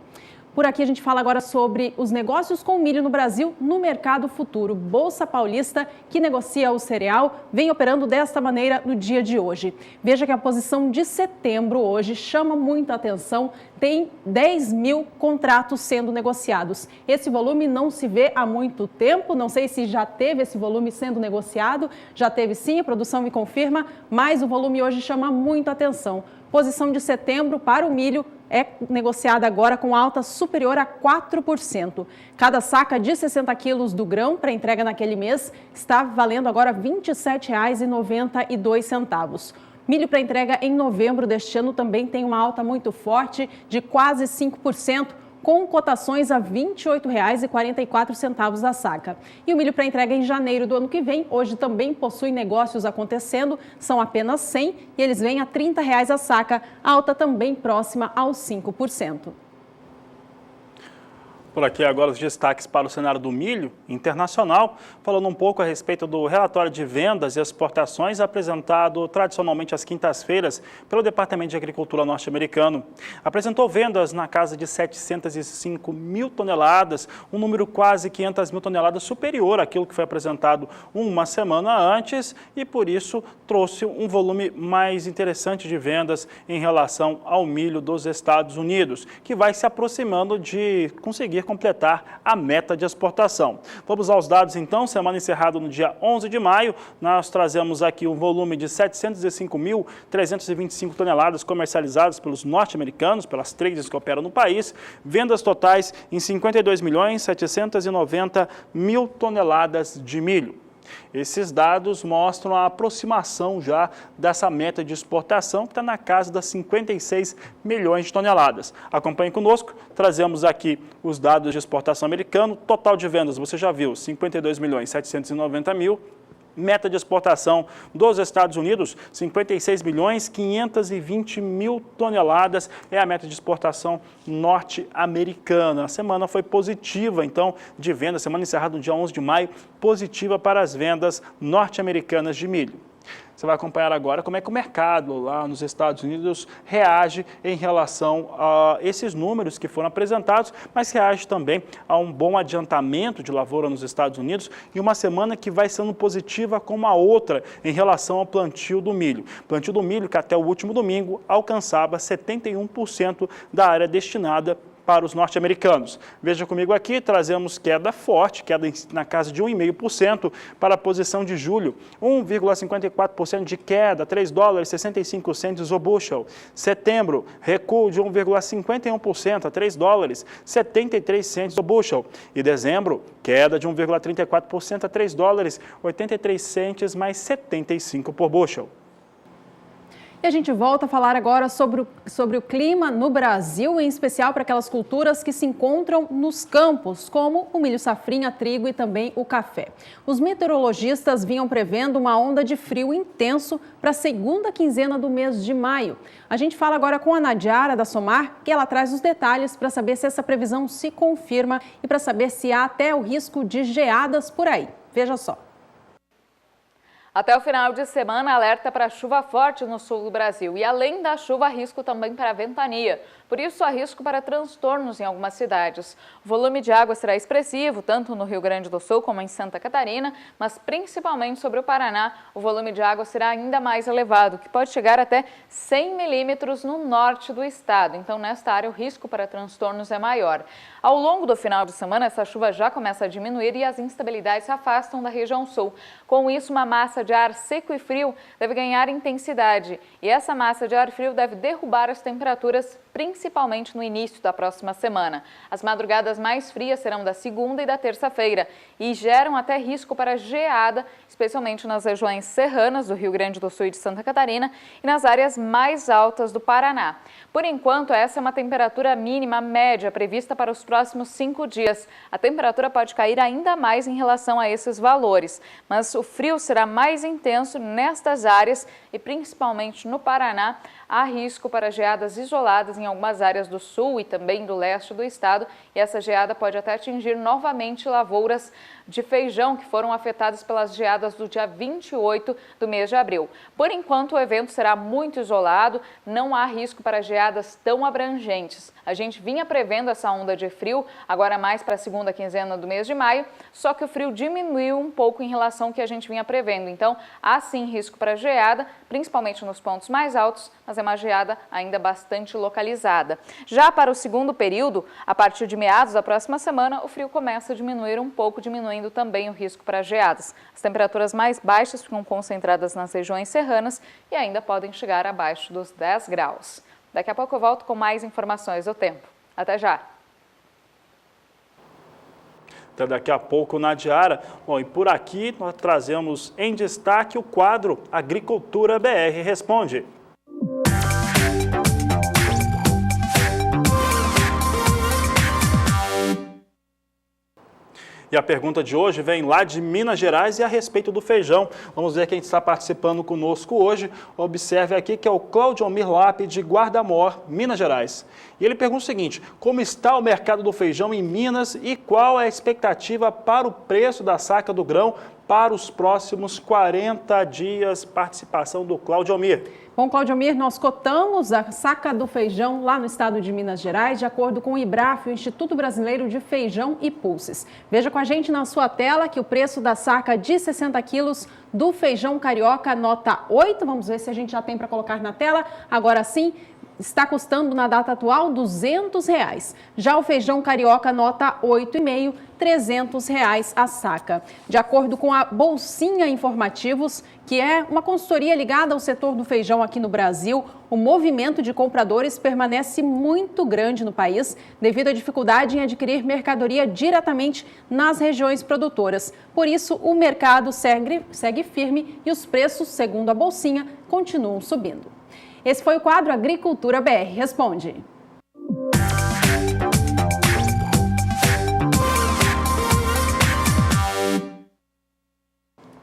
Por aqui a gente fala agora sobre os negócios com milho no Brasil no mercado futuro. Bolsa Paulista, que negocia o cereal, vem operando desta maneira no dia de hoje. Veja que a posição de setembro hoje chama muita atenção. Tem 10 mil contratos sendo negociados. Esse volume não se vê há muito tempo, não sei se já teve esse volume sendo negociado. Já teve sim, a produção me confirma, mas o volume hoje chama muita atenção. Posição de setembro para o milho é negociada agora com alta superior a 4%. Cada saca de 60 quilos do grão para entrega naquele mês está valendo agora R$ 27,92. Milho para entrega em novembro deste ano também tem uma alta muito forte de quase 5%, com cotações a R$ 28,44 a saca. E o milho para entrega em janeiro do ano que vem, hoje também possui negócios acontecendo, são apenas 100 e eles vêm a R$ 30 a saca, alta também próxima aos 5%. Por aqui agora os destaques para o cenário do milho internacional, falando um pouco a respeito do relatório de vendas e exportações apresentado tradicionalmente às quintas-feiras pelo Departamento de Agricultura norte-americano. Apresentou vendas na casa de 705 mil toneladas, um número quase 500 mil toneladas superior àquilo que foi apresentado uma semana antes e por isso trouxe um volume mais interessante de vendas em relação ao milho dos Estados Unidos, que vai se aproximando de conseguir completar a meta de exportação. Vamos aos dados então, semana encerrada no dia 11 de maio, nós trazemos aqui um volume de 705.325 toneladas comercializadas pelos norte-americanos, pelas traders que operam no país, vendas totais em 52.790.000 toneladas de milho. Esses dados mostram a aproximação já dessa meta de exportação, que está na casa das 56 milhões de toneladas. Acompanhe conosco, trazemos aqui os dados de exportação americano, total de vendas, você já viu, 52.790.000. Meta de exportação dos Estados Unidos, 56.520.000 toneladas é a meta de exportação norte-americana. A semana foi positiva, então, de venda, semana encerrada no dia 11 de maio, positiva para as vendas norte-americanas de milho. Você vai acompanhar agora como é que o mercado lá nos Estados Unidos reage em relação a esses números que foram apresentados, mas reage também a um bom adiantamento de lavoura nos Estados Unidos e uma semana que vai sendo positiva como a outra em relação ao plantio do milho. Plantio do milho que até o último domingo alcançava 71% da área destinada para os norte-americanos. Veja comigo aqui, trazemos queda forte, queda na casa de 1,5% para a posição de julho, 1,54% de queda, $3,65 o bushel. Setembro, recuo de 1,51% a $3,73 o bushel. E dezembro, queda de 1,34% a $3,83 mais 75 por bushel. E a gente volta a falar agora sobre o clima no Brasil, em especial para aquelas culturas que se encontram nos campos, como o milho safrinha, trigo e também o café. Os meteorologistas vinham prevendo uma onda de frio intenso para a segunda quinzena do mês de maio. A gente fala agora com a Nadiara da Somar, que ela traz os detalhes para saber se essa previsão se confirma e para saber se há até o risco de geadas por aí. Veja só. Até o final de semana, alerta para chuva forte no sul do Brasil. E além da chuva, risco também para ventania. Por isso, há risco para transtornos em algumas cidades. O volume de água será expressivo, tanto no Rio Grande do Sul como em Santa Catarina, mas principalmente sobre o Paraná, o volume de água será ainda mais elevado, que pode chegar até 100 milímetros no norte do estado. Então, nesta área, o risco para transtornos é maior. Ao longo do final de semana, essa chuva já começa a diminuir e as instabilidades se afastam da região sul. Com isso, uma massa de ar seco e frio deve ganhar intensidade. E essa massa de ar frio deve derrubar as temperaturas, principalmente no início da próxima semana. As madrugadas mais frias serão da segunda e da terça-feira e geram até risco para geada, especialmente nas regiões serranas do Rio Grande do Sul e de Santa Catarina e nas áreas mais altas do Paraná. Por enquanto, essa é uma temperatura mínima média prevista para os próximos 5 dias. A temperatura pode cair ainda mais em relação a esses valores, mas o frio será mais intenso nestas áreas e principalmente no Paraná. Há risco para geadas isoladas em algumas áreas do sul e também do leste do estado, e essa geada pode até atingir novamente lavouras de feijão que foram afetadas pelas geadas do dia 28 do mês de abril. Por enquanto, o evento será muito isolado, não há risco para geadas tão abrangentes. A gente vinha prevendo essa onda de frio, agora mais para a segunda quinzena do mês de maio, só que o frio diminuiu um pouco em relação ao que a gente vinha prevendo. Então, há sim risco para geada, principalmente nos pontos mais altos, mas é uma geada ainda bastante localizada. Já para o segundo período, a partir de meados da próxima semana, o frio começa a diminuir um pouco, diminuindo também o risco para geadas. As temperaturas mais baixas ficam concentradas nas regiões serranas e ainda podem chegar abaixo dos 10 graus. Daqui a pouco eu volto com mais informações do tempo. Até já! Até daqui a pouco, Nadiara. Bom, e por aqui nós trazemos em destaque o quadro Agricultura BR Responde. E a pergunta de hoje vem lá de Minas Gerais e a respeito do feijão. Vamos ver quem está participando conosco hoje. Observe aqui que é o Claudiomir Lape, de Guarda-Mor, Minas Gerais. E ele pergunta o seguinte: como está o mercado do feijão em Minas e qual é a expectativa para o preço da saca do grão para os próximos 40 dias? Participação do Claudiomir. Bom, Claudiomir, nós cotamos a saca do feijão lá no estado de Minas Gerais, de acordo com o IBRAF, o Instituto Brasileiro de Feijão e Pulses. Veja com a gente na sua tela que o preço da saca de 60 quilos do feijão carioca nota 8, vamos ver se a gente já tem para colocar na tela, agora sim, está custando na data atual R$ 200. Já o feijão carioca nota 8,5, R$ 300 a saca. De acordo com a Bolsinha Informativos, que é uma consultoria ligada ao setor do feijão aqui no Brasil, o movimento de compradores permanece muito grande no país devido à dificuldade em adquirir mercadoria diretamente nas regiões produtoras. Por isso, o mercado segue firme e os preços, segundo a Bolsinha, continuam subindo. Esse foi o quadro Agricultura BR Responde.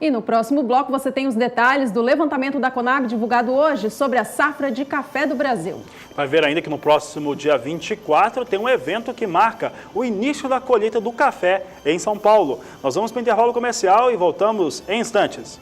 E no próximo bloco você tem os detalhes do levantamento da Conab divulgado hoje sobre a safra de café do Brasil. Vai ver ainda que no próximo dia 24 tem um evento que marca o início da colheita do café em São Paulo. Nós vamos para o intervalo comercial e voltamos em instantes.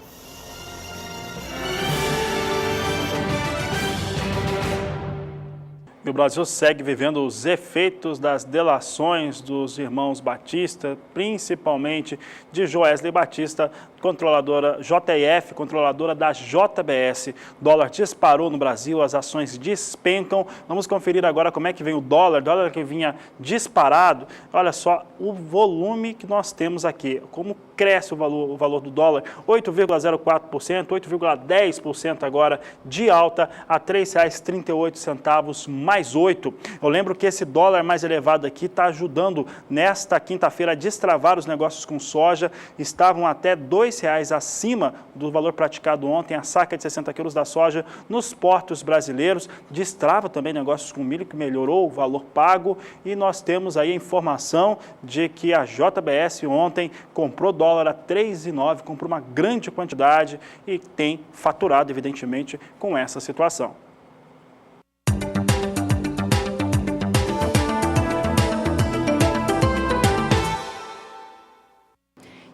E o Brasil segue vivendo os efeitos das delações dos irmãos Batista, principalmente de Joesley Batista, controladora JF, controladora da JBS. O dólar disparou no Brasil, as ações despencam. Vamos conferir agora como é que vem o dólar que vinha disparado. Olha só o volume que nós temos aqui, como cresce o valor do dólar, 8,04%, 8,10% agora de alta a R$ 3,38 mais 8. Eu lembro que esse dólar mais elevado aqui está ajudando nesta quinta-feira a destravar os negócios com soja. Estavam até R$ 2,00 acima do valor praticado ontem, a saca de 60 quilos da soja nos portos brasileiros. Destrava também negócios com milho, que melhorou o valor pago. E nós temos aí a informação de que a JBS ontem comprou dólar a 3,09, comprou uma grande quantidade e tem faturado, evidentemente, com essa situação.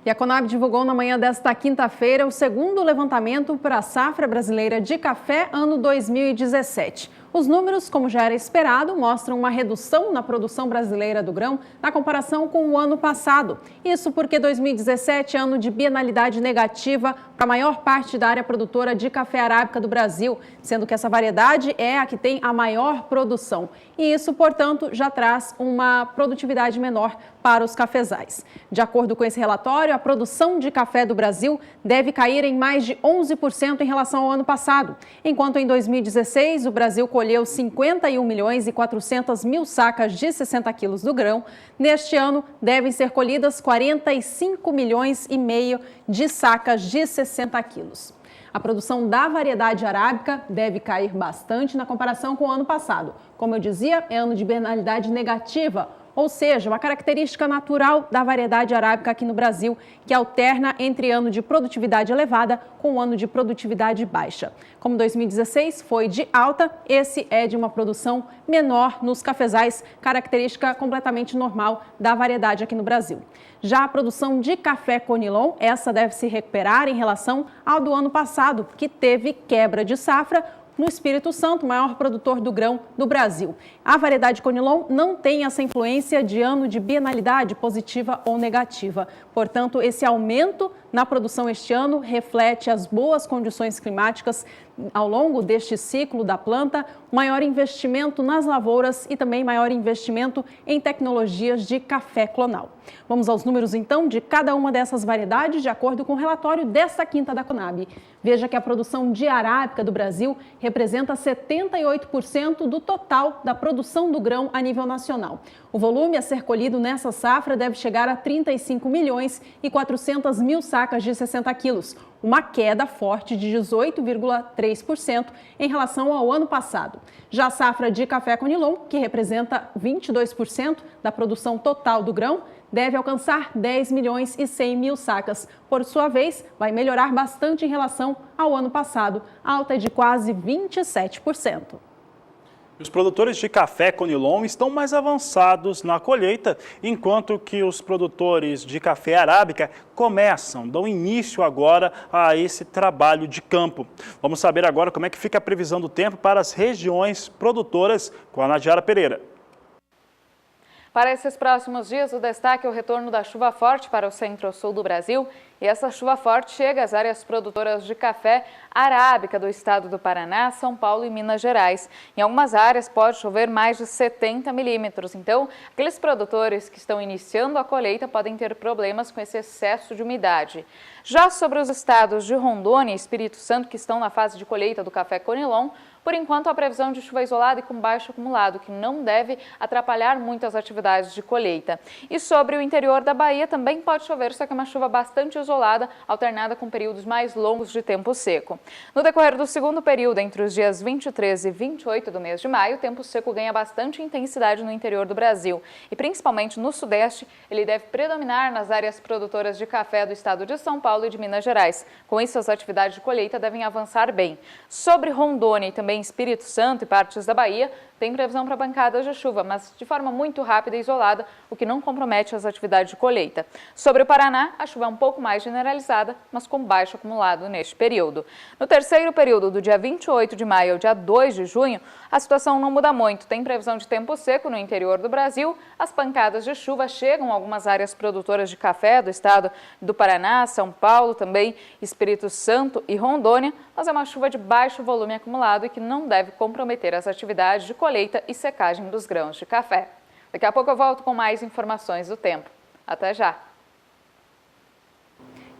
E a Conab divulgou na manhã desta quinta-feira o segundo levantamento para a safra brasileira de café ano 2017. Os números, como já era esperado, mostram uma redução na produção brasileira do grão na comparação com o ano passado. Isso porque 2017 é ano de bienalidade negativa para a maior parte da área produtora de café arábica do Brasil, sendo que essa variedade é a que tem a maior produção. E isso, portanto, já traz uma produtividade menor para os cafezais. De acordo com esse relatório, a produção de café do Brasil deve cair em mais de 11% em relação ao ano passado, enquanto em 2016 o Brasil colheu 51 milhões e 400 mil sacas de 60 quilos do grão. Neste ano, devem ser colhidas 45 milhões e meio de sacas de 60 quilos. A produção da variedade arábica deve cair bastante na comparação com o ano passado. Como eu dizia, é ano de bienalidade negativa, ou seja, uma característica natural da variedade arábica aqui no Brasil, que alterna entre ano de produtividade elevada com ano de produtividade baixa. Como 2016 foi de alta, esse é de uma produção menor nos cafezais, característica completamente normal da variedade aqui no Brasil. Já a produção de café Conilon, essa deve se recuperar em relação ao do ano passado, que teve quebra de safra no Espírito Santo, maior produtor do grão do Brasil. A variedade Conilon não tem essa influência de ano de bienalidade positiva ou negativa. Portanto, esse aumento na produção este ano reflete as boas condições climáticas ao longo deste ciclo da planta, maior investimento nas lavouras e também maior investimento em tecnologias de café clonal. Vamos aos números, então, de cada uma dessas variedades, de acordo com o relatório desta quinta da Conab. Veja que a produção de arábica do Brasil representa 78% do total da produção do grão a nível nacional. O volume a ser colhido nessa safra deve chegar a 35 milhões e 400 mil sacas de 60 quilos, uma queda forte de 18,3% em relação ao ano passado. Já a safra de café Conilon, que representa 22% da produção total do grão, deve alcançar 10 milhões e 100 mil sacas. Por sua vez, vai melhorar bastante em relação ao ano passado, alta de quase 27%. Os produtores de café Conilon estão mais avançados na colheita, enquanto que os produtores de café arábica dão início agora a esse trabalho de campo. Vamos saber agora como é que fica a previsão do tempo para as regiões produtoras com a Nadiara Pereira. Para esses próximos dias, o destaque é o retorno da chuva forte para o centro-sul do Brasil. E essa chuva forte chega às áreas produtoras de café arábica do estado do Paraná, São Paulo e Minas Gerais. Em algumas áreas pode chover mais de 70 milímetros. Então, aqueles produtores que estão iniciando a colheita podem ter problemas com esse excesso de umidade. Já sobre os estados de Rondônia e Espírito Santo, que estão na fase de colheita do café Conilon, por enquanto, a previsão de chuva isolada e com baixo acumulado, que não deve atrapalhar muito as atividades de colheita. E sobre o interior da Bahia também pode chover, só que é uma chuva bastante isolada, alternada com períodos mais longos de tempo seco. No decorrer do segundo período, entre os dias 23 e 28 do mês de maio, o tempo seco ganha bastante intensidade no interior do Brasil. E principalmente no sudeste, ele deve predominar nas áreas produtoras de café do estado de São Paulo e de Minas Gerais. Com isso, as atividades de colheita devem avançar bem. Sobre Rondônia e também Espírito Santo e partes da Bahia, tem previsão para pancadas de chuva, mas de forma muito rápida e isolada, o que não compromete as atividades de colheita. Sobre o Paraná, a chuva é um pouco mais generalizada, mas com baixo acumulado neste período. No terceiro período, do dia 28 de maio ao dia 2 de junho, a situação não muda muito. Tem previsão de tempo seco no interior do Brasil. As pancadas de chuva chegam a algumas áreas produtoras de café do estado do Paraná, São Paulo, também Espírito Santo e Rondônia, mas é uma chuva de baixo volume acumulado e que não deve comprometer as atividades de colheita e secagem dos grãos de café. Daqui a pouco eu volto com mais informações do tempo. Até já!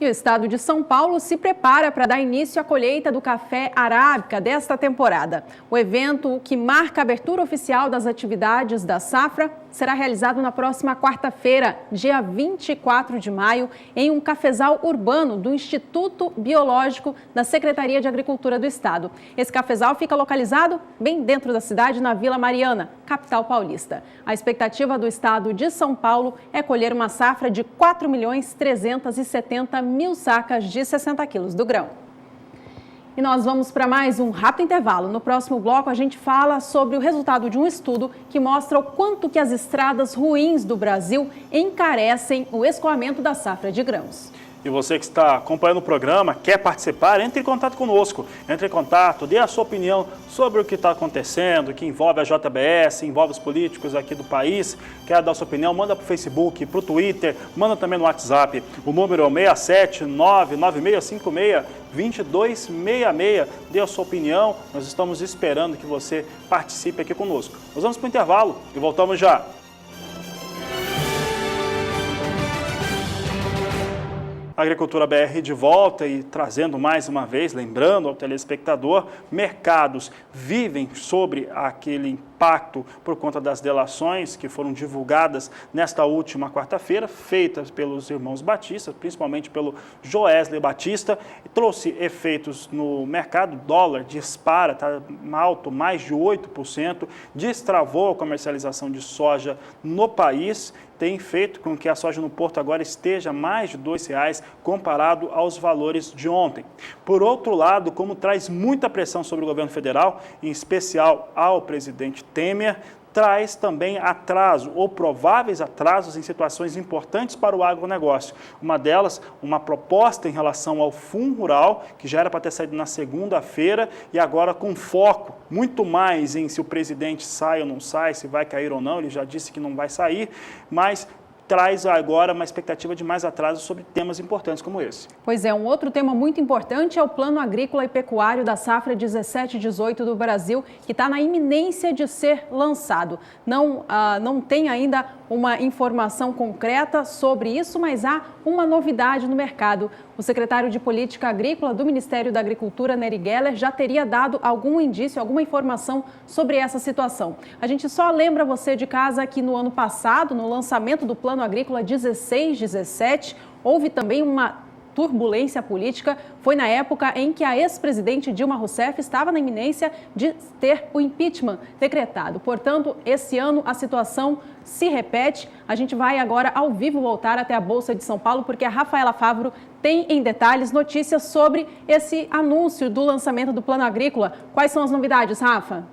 E o estado de São Paulo se prepara para dar início à colheita do café arábica desta temporada. O evento, que marca a abertura oficial das atividades da safra, será realizado na próxima quarta-feira, dia 24 de maio, em um cafezal urbano do Instituto Biológico da Secretaria de Agricultura do Estado. Esse cafezal fica localizado bem dentro da cidade, na Vila Mariana, capital paulista. A expectativa do estado de São Paulo é colher uma safra de 4.370.000 sacas de 60 quilos do grão. E nós vamos para mais um rápido intervalo. No próximo bloco, a gente fala sobre o resultado de um estudo que mostra o quanto que as estradas ruins do Brasil encarecem o escoamento da safra de grãos. E você que está acompanhando o programa, quer participar, entre em contato conosco. Entre em contato, dê a sua opinião sobre o que está acontecendo, que envolve a JBS, envolve os políticos aqui do país. Quer dar a sua opinião, manda para o Facebook, para o Twitter, manda também no WhatsApp. O número é o 67996562266. Dê a sua opinião, nós estamos esperando que você participe aqui conosco. Nós vamos para o intervalo e voltamos já. Agricultura BR de volta e trazendo mais uma vez, lembrando ao telespectador, mercados vivem sobre aquele impacto por conta das delações que foram divulgadas nesta última quarta-feira, feitas pelos irmãos Batista, principalmente pelo Joesley Batista, e trouxe efeitos no mercado. O dólar dispara, está alto, mais de 8%, destravou a comercialização de soja no país, tem feito com que a soja no porto agora esteja mais de R$ 2,00 comparado aos valores de ontem. Por outro lado, como traz muita pressão sobre o governo federal, em especial ao presidente Temer, traz também atraso ou prováveis atrasos em situações importantes para o agronegócio. Uma delas, uma proposta em relação ao Fundo Rural, que já era para ter saído na segunda-feira e agora com foco muito mais em se o presidente sai ou não sai, se vai cair ou não, ele já disse que não vai sair, mas traz agora uma expectativa de mais atraso sobre temas importantes como esse. Pois é, um outro tema muito importante é o Plano Agrícola e Pecuário da Safra 17/18 do Brasil, que está na iminência de ser lançado. Não tem ainda uma informação concreta sobre isso, mas há uma novidade no mercado. O secretário de Política Agrícola do Ministério da Agricultura, Nery Geller, já teria dado algum indício, alguma informação sobre essa situação. A gente só lembra você de casa que no ano passado, no lançamento do Plano Agrícola 16/17, houve também uma turbulência política. Foi na época em que a ex-presidente Dilma Rousseff estava na iminência de ter o impeachment decretado. Portanto, esse ano a situação se repete. A gente vai agora ao vivo voltar até a Bolsa de São Paulo, porque a Rafaela Favro tem em detalhes notícias sobre esse anúncio do lançamento do Plano Agrícola. Quais são as novidades, Rafa?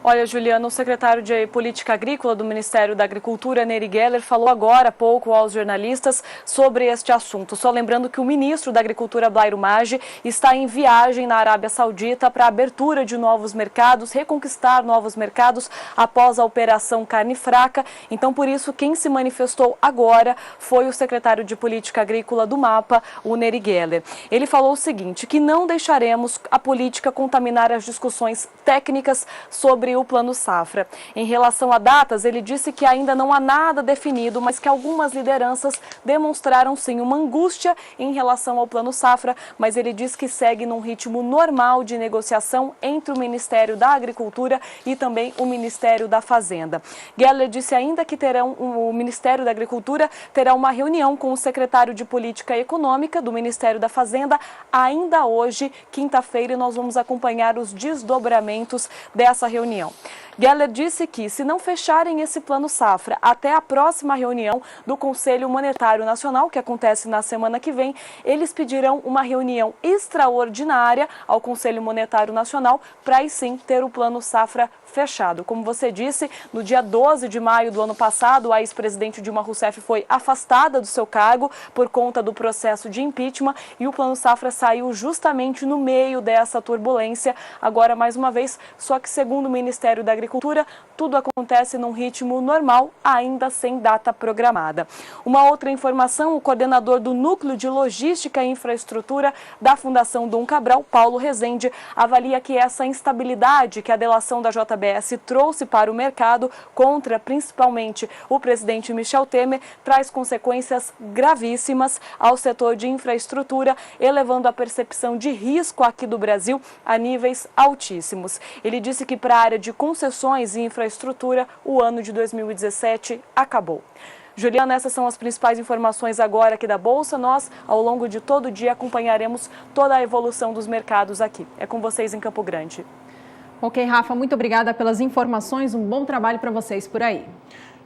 Olha, Juliana, o secretário de Política Agrícola do Ministério da Agricultura, Nery Geller, falou agora há pouco aos jornalistas sobre este assunto. Só lembrando que o ministro da Agricultura, Blairo Maggi, está em viagem na Arábia Saudita para a abertura de novos mercados, reconquistar novos mercados após a Operação Carne Fraca. Então, por isso, quem se manifestou agora foi o secretário de Política Agrícola do MAPA, o Nery Geller. Ele falou o seguinte, que não deixaremos a política contaminar as discussões técnicas sobre o Plano Safra. Em relação a datas, ele disse que ainda não há nada definido, mas que algumas lideranças demonstraram sim uma angústia em relação ao Plano Safra, mas ele diz que segue num ritmo normal de negociação entre o Ministério da Agricultura e também o Ministério da Fazenda. Geller disse ainda que o Ministério da Agricultura terá uma reunião com o secretário de Política Econômica do Ministério da Fazenda ainda hoje, quinta-feira, e nós vamos acompanhar os desdobramentos dessa reunião. Geller disse que, se não fecharem esse plano safra até a próxima reunião do Conselho Monetário Nacional, que acontece na semana que vem, eles pedirão uma reunião extraordinária ao Conselho Monetário Nacional para aí sim ter o plano safra fechado. Como você disse, no dia 12 de maio do ano passado, a ex-presidente Dilma Rousseff foi afastada do seu cargo por conta do processo de impeachment e o plano safra saiu justamente no meio dessa turbulência. Agora, mais uma vez, só que segundo o Ministério da Agricultura, tudo acontece num ritmo normal, ainda sem data programada. Uma outra informação, o coordenador do Núcleo de Logística e Infraestrutura da Fundação Dom Cabral, Paulo Rezende, avalia que essa instabilidade que a delação da JBS trouxe para o mercado, contra principalmente o presidente Michel Temer, traz consequências gravíssimas ao setor de infraestrutura, elevando a percepção de risco aqui do Brasil a níveis altíssimos. Ele disse que para a área de concessões e infraestrutura, o ano de 2017 acabou. Juliana, essas são as principais informações agora aqui da Bolsa. Nós, ao longo de todo o dia, acompanharemos toda a evolução dos mercados aqui. É com vocês em Campo Grande. Ok, Rafa, muito obrigada pelas informações. Um bom trabalho para vocês por aí.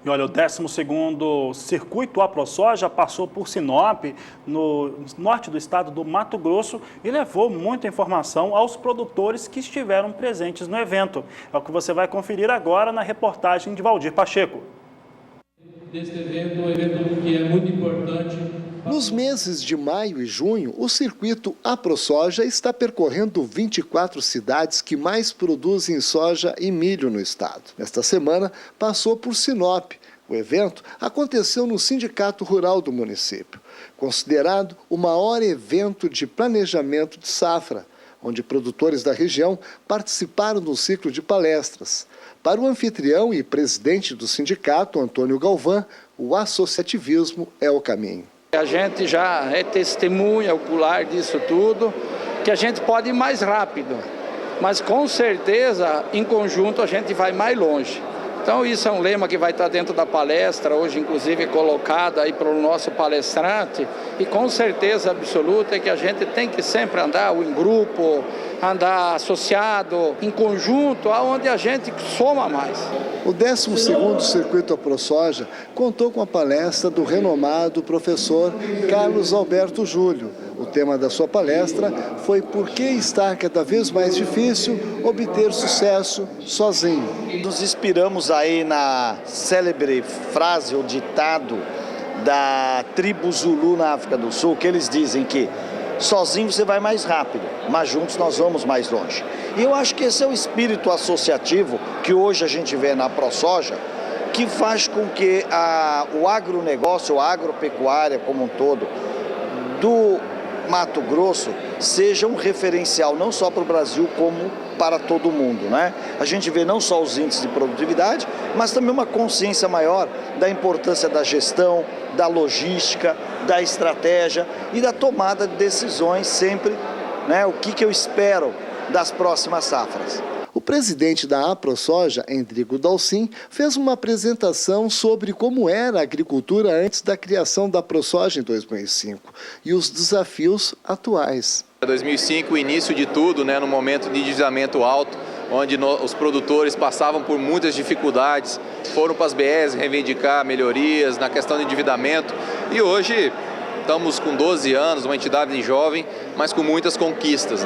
E olha, o 12º circuito AproSoja passou por Sinop, no norte do estado do Mato Grosso, e levou muita informação aos produtores que estiveram presentes no evento. É o que você vai conferir agora na reportagem de Valdir Pacheco. Deste evento, um evento que é muito importante. Nos meses de maio e junho, o circuito AproSoja está percorrendo 24 cidades que mais produzem soja e milho no estado. Nesta semana, passou por Sinop. O evento aconteceu no Sindicato Rural do município, considerado o maior evento de planejamento de safra, onde produtores da região participaram do ciclo de palestras. Para o anfitrião e presidente do sindicato, Antônio Galvão, o associativismo é o caminho. A gente já é testemunha ocular disso tudo, que a gente pode ir mais rápido, mas com certeza, em conjunto, a gente vai mais longe. Então isso é um lema que vai estar dentro da palestra, hoje inclusive colocado aí para o nosso palestrante, e com certeza absoluta é que a gente tem que sempre andar em grupo, andar associado, em conjunto, aonde a gente soma mais. O 12º Circuito AproSoja contou com a palestra do renomado professor Carlos Alberto Júlio. O tema da sua palestra foi por que está cada vez mais difícil obter sucesso sozinho. Nos inspiramos aí na célebre frase ou ditado da tribo Zulu na África do Sul, que eles dizem que sozinho você vai mais rápido, mas juntos nós vamos mais longe. E eu acho que esse é o espírito associativo que hoje a gente vê na AproSoja, que faz com que o agronegócio, a agropecuária como um todo, do Mato Grosso, seja um referencial não só para o Brasil, como para todo o mundo, né? A gente vê não só os índices de produtividade, mas também uma consciência maior da importância da gestão, da logística, da estratégia e da tomada de decisões sempre, né? O que eu espero das próximas safras. O presidente da AproSoja, Endrigo Dalcin, fez uma apresentação sobre como era a agricultura antes da criação da AproSoja em 2005 e os desafios atuais. Em 2005, o início de tudo, no momento de endividamento alto, onde os produtores passavam por muitas dificuldades, foram para as BRs reivindicar melhorias na questão de endividamento e hoje estamos com 12 anos, uma entidade jovem, mas com muitas conquistas,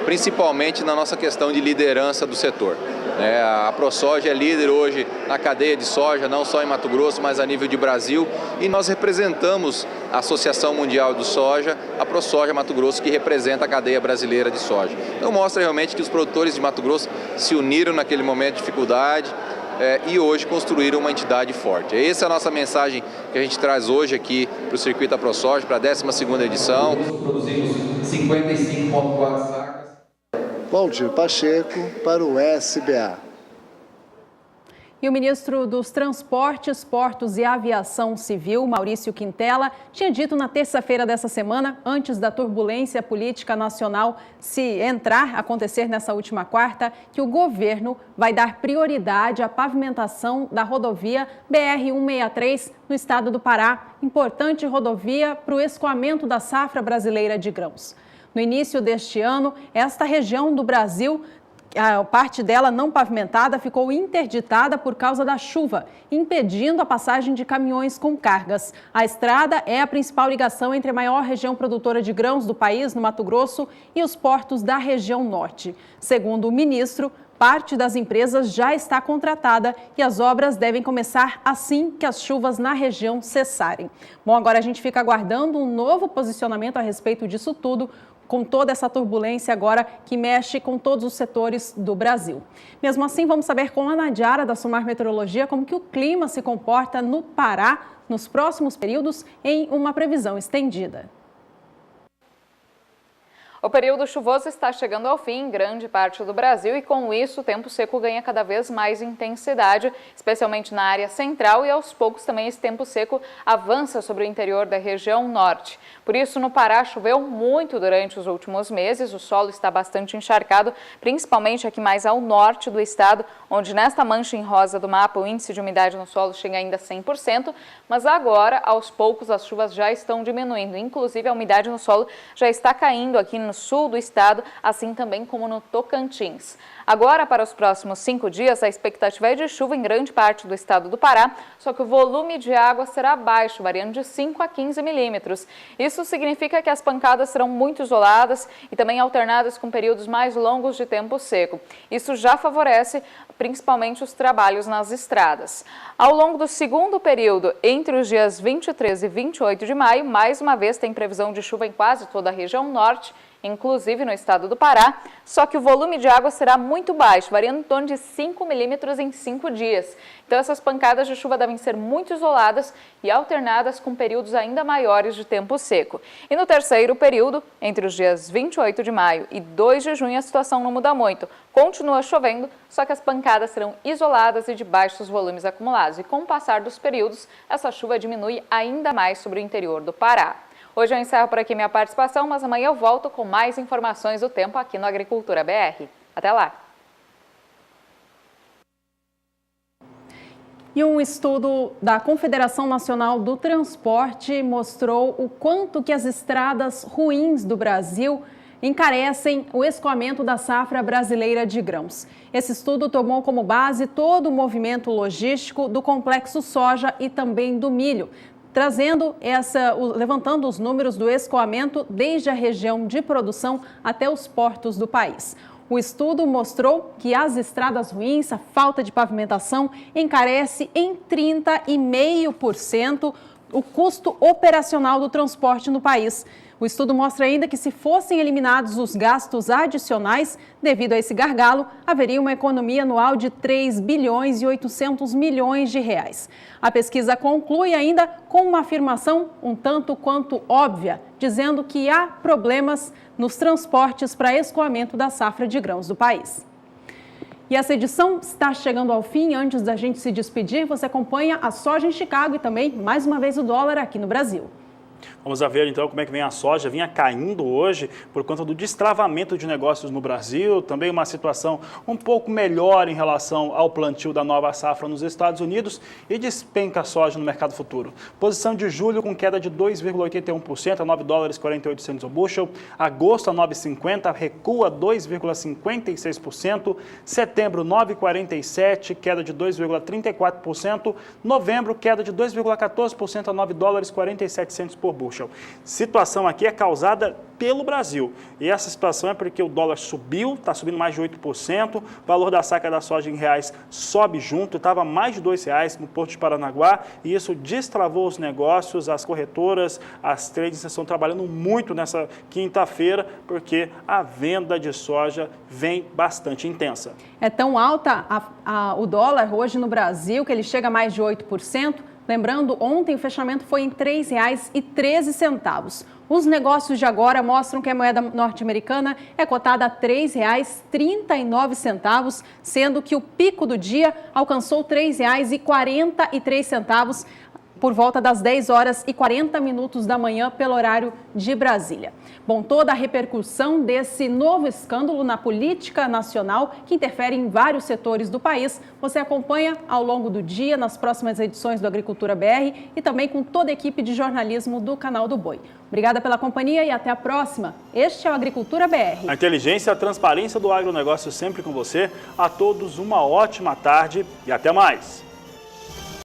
principalmente na nossa questão de liderança do setor. A AproSoja é líder hoje na cadeia de soja, não só em Mato Grosso, mas a nível de Brasil, e nós representamos a Associação Mundial do Soja, a AproSoja Mato Grosso, que representa a cadeia brasileira de soja. Então mostra realmente que os produtores de Mato Grosso se uniram naquele momento de dificuldade, e hoje construíram uma entidade forte. Essa é a nossa mensagem que a gente traz hoje aqui para o Circuito AproSoja, para a 12ª edição. Produzimos 55,4 sacas. Valdir Pacheco para o SBA. E o ministro dos Transportes, Portos e Aviação Civil, Maurício Quintela, tinha dito na terça-feira dessa semana, antes da turbulência política nacional acontecer nessa última quarta, que o governo vai dar prioridade à pavimentação da rodovia BR-163 no estado do Pará, importante rodovia para o escoamento da safra brasileira de grãos. No início deste ano, esta região do Brasil a parte dela não pavimentada ficou interditada por causa da chuva, impedindo a passagem de caminhões com cargas. A estrada é a principal ligação entre a maior região produtora de grãos do país, no Mato Grosso, e os portos da região norte. Segundo o ministro, parte das empresas já está contratada e as obras devem começar assim que as chuvas na região cessarem. Bom, agora a gente fica aguardando um novo posicionamento a respeito disso tudo, com toda essa turbulência agora que mexe com todos os setores do Brasil. Mesmo assim, vamos saber com a Nadiara da Sumar Meteorologia como que o clima se comporta no Pará nos próximos períodos em uma previsão estendida. O período chuvoso está chegando ao fim em grande parte do Brasil e, com isso, o tempo seco ganha cada vez mais intensidade, especialmente na área central, e aos poucos também esse tempo seco avança sobre o interior da região norte. Por isso, no Pará choveu muito durante os últimos meses, o solo está bastante encharcado, principalmente aqui mais ao norte do estado, onde nesta mancha em rosa do mapa o índice de umidade no solo chega ainda a 100%, mas agora, aos poucos, as chuvas já estão diminuindo, inclusive a umidade no solo já está caindo aqui no sul do estado, assim também como no Tocantins. Agora, para os próximos 5 dias, a expectativa é de chuva em grande parte do estado do Pará, só que o volume de água será baixo, variando de 5 a 15 milímetros. Isso significa que as pancadas serão muito isoladas e também alternadas com períodos mais longos de tempo seco. Isso já favorece principalmente os trabalhos nas estradas. Ao longo do segundo período, entre os dias 23 e 28 de maio, mais uma vez tem previsão de chuva em quase toda a região norte, inclusive no estado do Pará, só que o volume de água será muito baixo, variando em torno de 5 milímetros em 5 dias. Então essas pancadas de chuva devem ser muito isoladas e alternadas com períodos ainda maiores de tempo seco. E no terceiro período, entre os dias 28 de maio e 2 de junho, a situação não muda muito. Continua chovendo, só que as pancadas serão isoladas e de baixos volumes acumulados. E com o passar dos períodos, essa chuva diminui ainda mais sobre o interior do Pará. Hoje eu encerro por aqui minha participação, mas amanhã eu volto com mais informações do tempo aqui no Agricultura BR. Até lá! E um estudo da Confederação Nacional do Transporte mostrou o quanto que as estradas ruins do Brasil encarecem o escoamento da safra brasileira de grãos. Esse estudo tomou como base todo o movimento logístico do complexo soja e também do milho, levantando os números do escoamento desde a região de produção até os portos do país. O estudo mostrou que as estradas ruins, a falta de pavimentação, encarece em 30,5% o custo operacional do transporte no país. O estudo mostra ainda que, se fossem eliminados os gastos adicionais devido a esse gargalo, haveria uma economia anual de 3 bilhões e 800 milhões de reais. A pesquisa conclui ainda com uma afirmação um tanto quanto óbvia, dizendo que há problemas nos transportes para escoamento da safra de grãos do país. E essa edição está chegando ao fim. Antes da gente se despedir, você acompanha a soja em Chicago e também, mais uma vez, o dólar aqui no Brasil. Vamos ver então como é que vem a soja, vinha caindo hoje por conta do destravamento de negócios no Brasil, também uma situação um pouco melhor em relação ao plantio da nova safra nos Estados Unidos e despenca a soja no mercado futuro. Posição de julho com queda de 2,81% a 9 dólares 48 centos ao bushel, agosto a 9,50, recua 2,56%, setembro 9,47, queda de 2,34%, novembro queda de 2,14% a 9 dólares 47 centos por bushel. Situação aqui é causada pelo Brasil. E essa situação é porque o dólar subiu, está subindo mais de 8%, o valor da saca da soja em reais sobe junto, estava mais de R$2 no Porto de Paranaguá, e isso destravou os negócios, as corretoras, as tradings estão trabalhando muito nessa quinta-feira, porque a venda de soja vem bastante intensa. É tão alta o dólar hoje no Brasil que ele chega a mais de 8%. Lembrando, ontem o fechamento foi em R$ 3,13. Os negócios de agora mostram que a moeda norte-americana é cotada a R$ 3,39, sendo que o pico do dia alcançou R$ 3,43. por volta das 10 horas e 40 minutos da manhã, pelo horário de Brasília. Bom, toda a repercussão desse novo escândalo na política nacional, que interfere em vários setores do país, você acompanha ao longo do dia, nas próximas edições do Agricultura BR e também com toda a equipe de jornalismo do Canal do Boi. Obrigada pela companhia e até a próxima. Este é o Agricultura BR. A inteligência e a transparência do agronegócio sempre com você. A todos uma ótima tarde e até mais.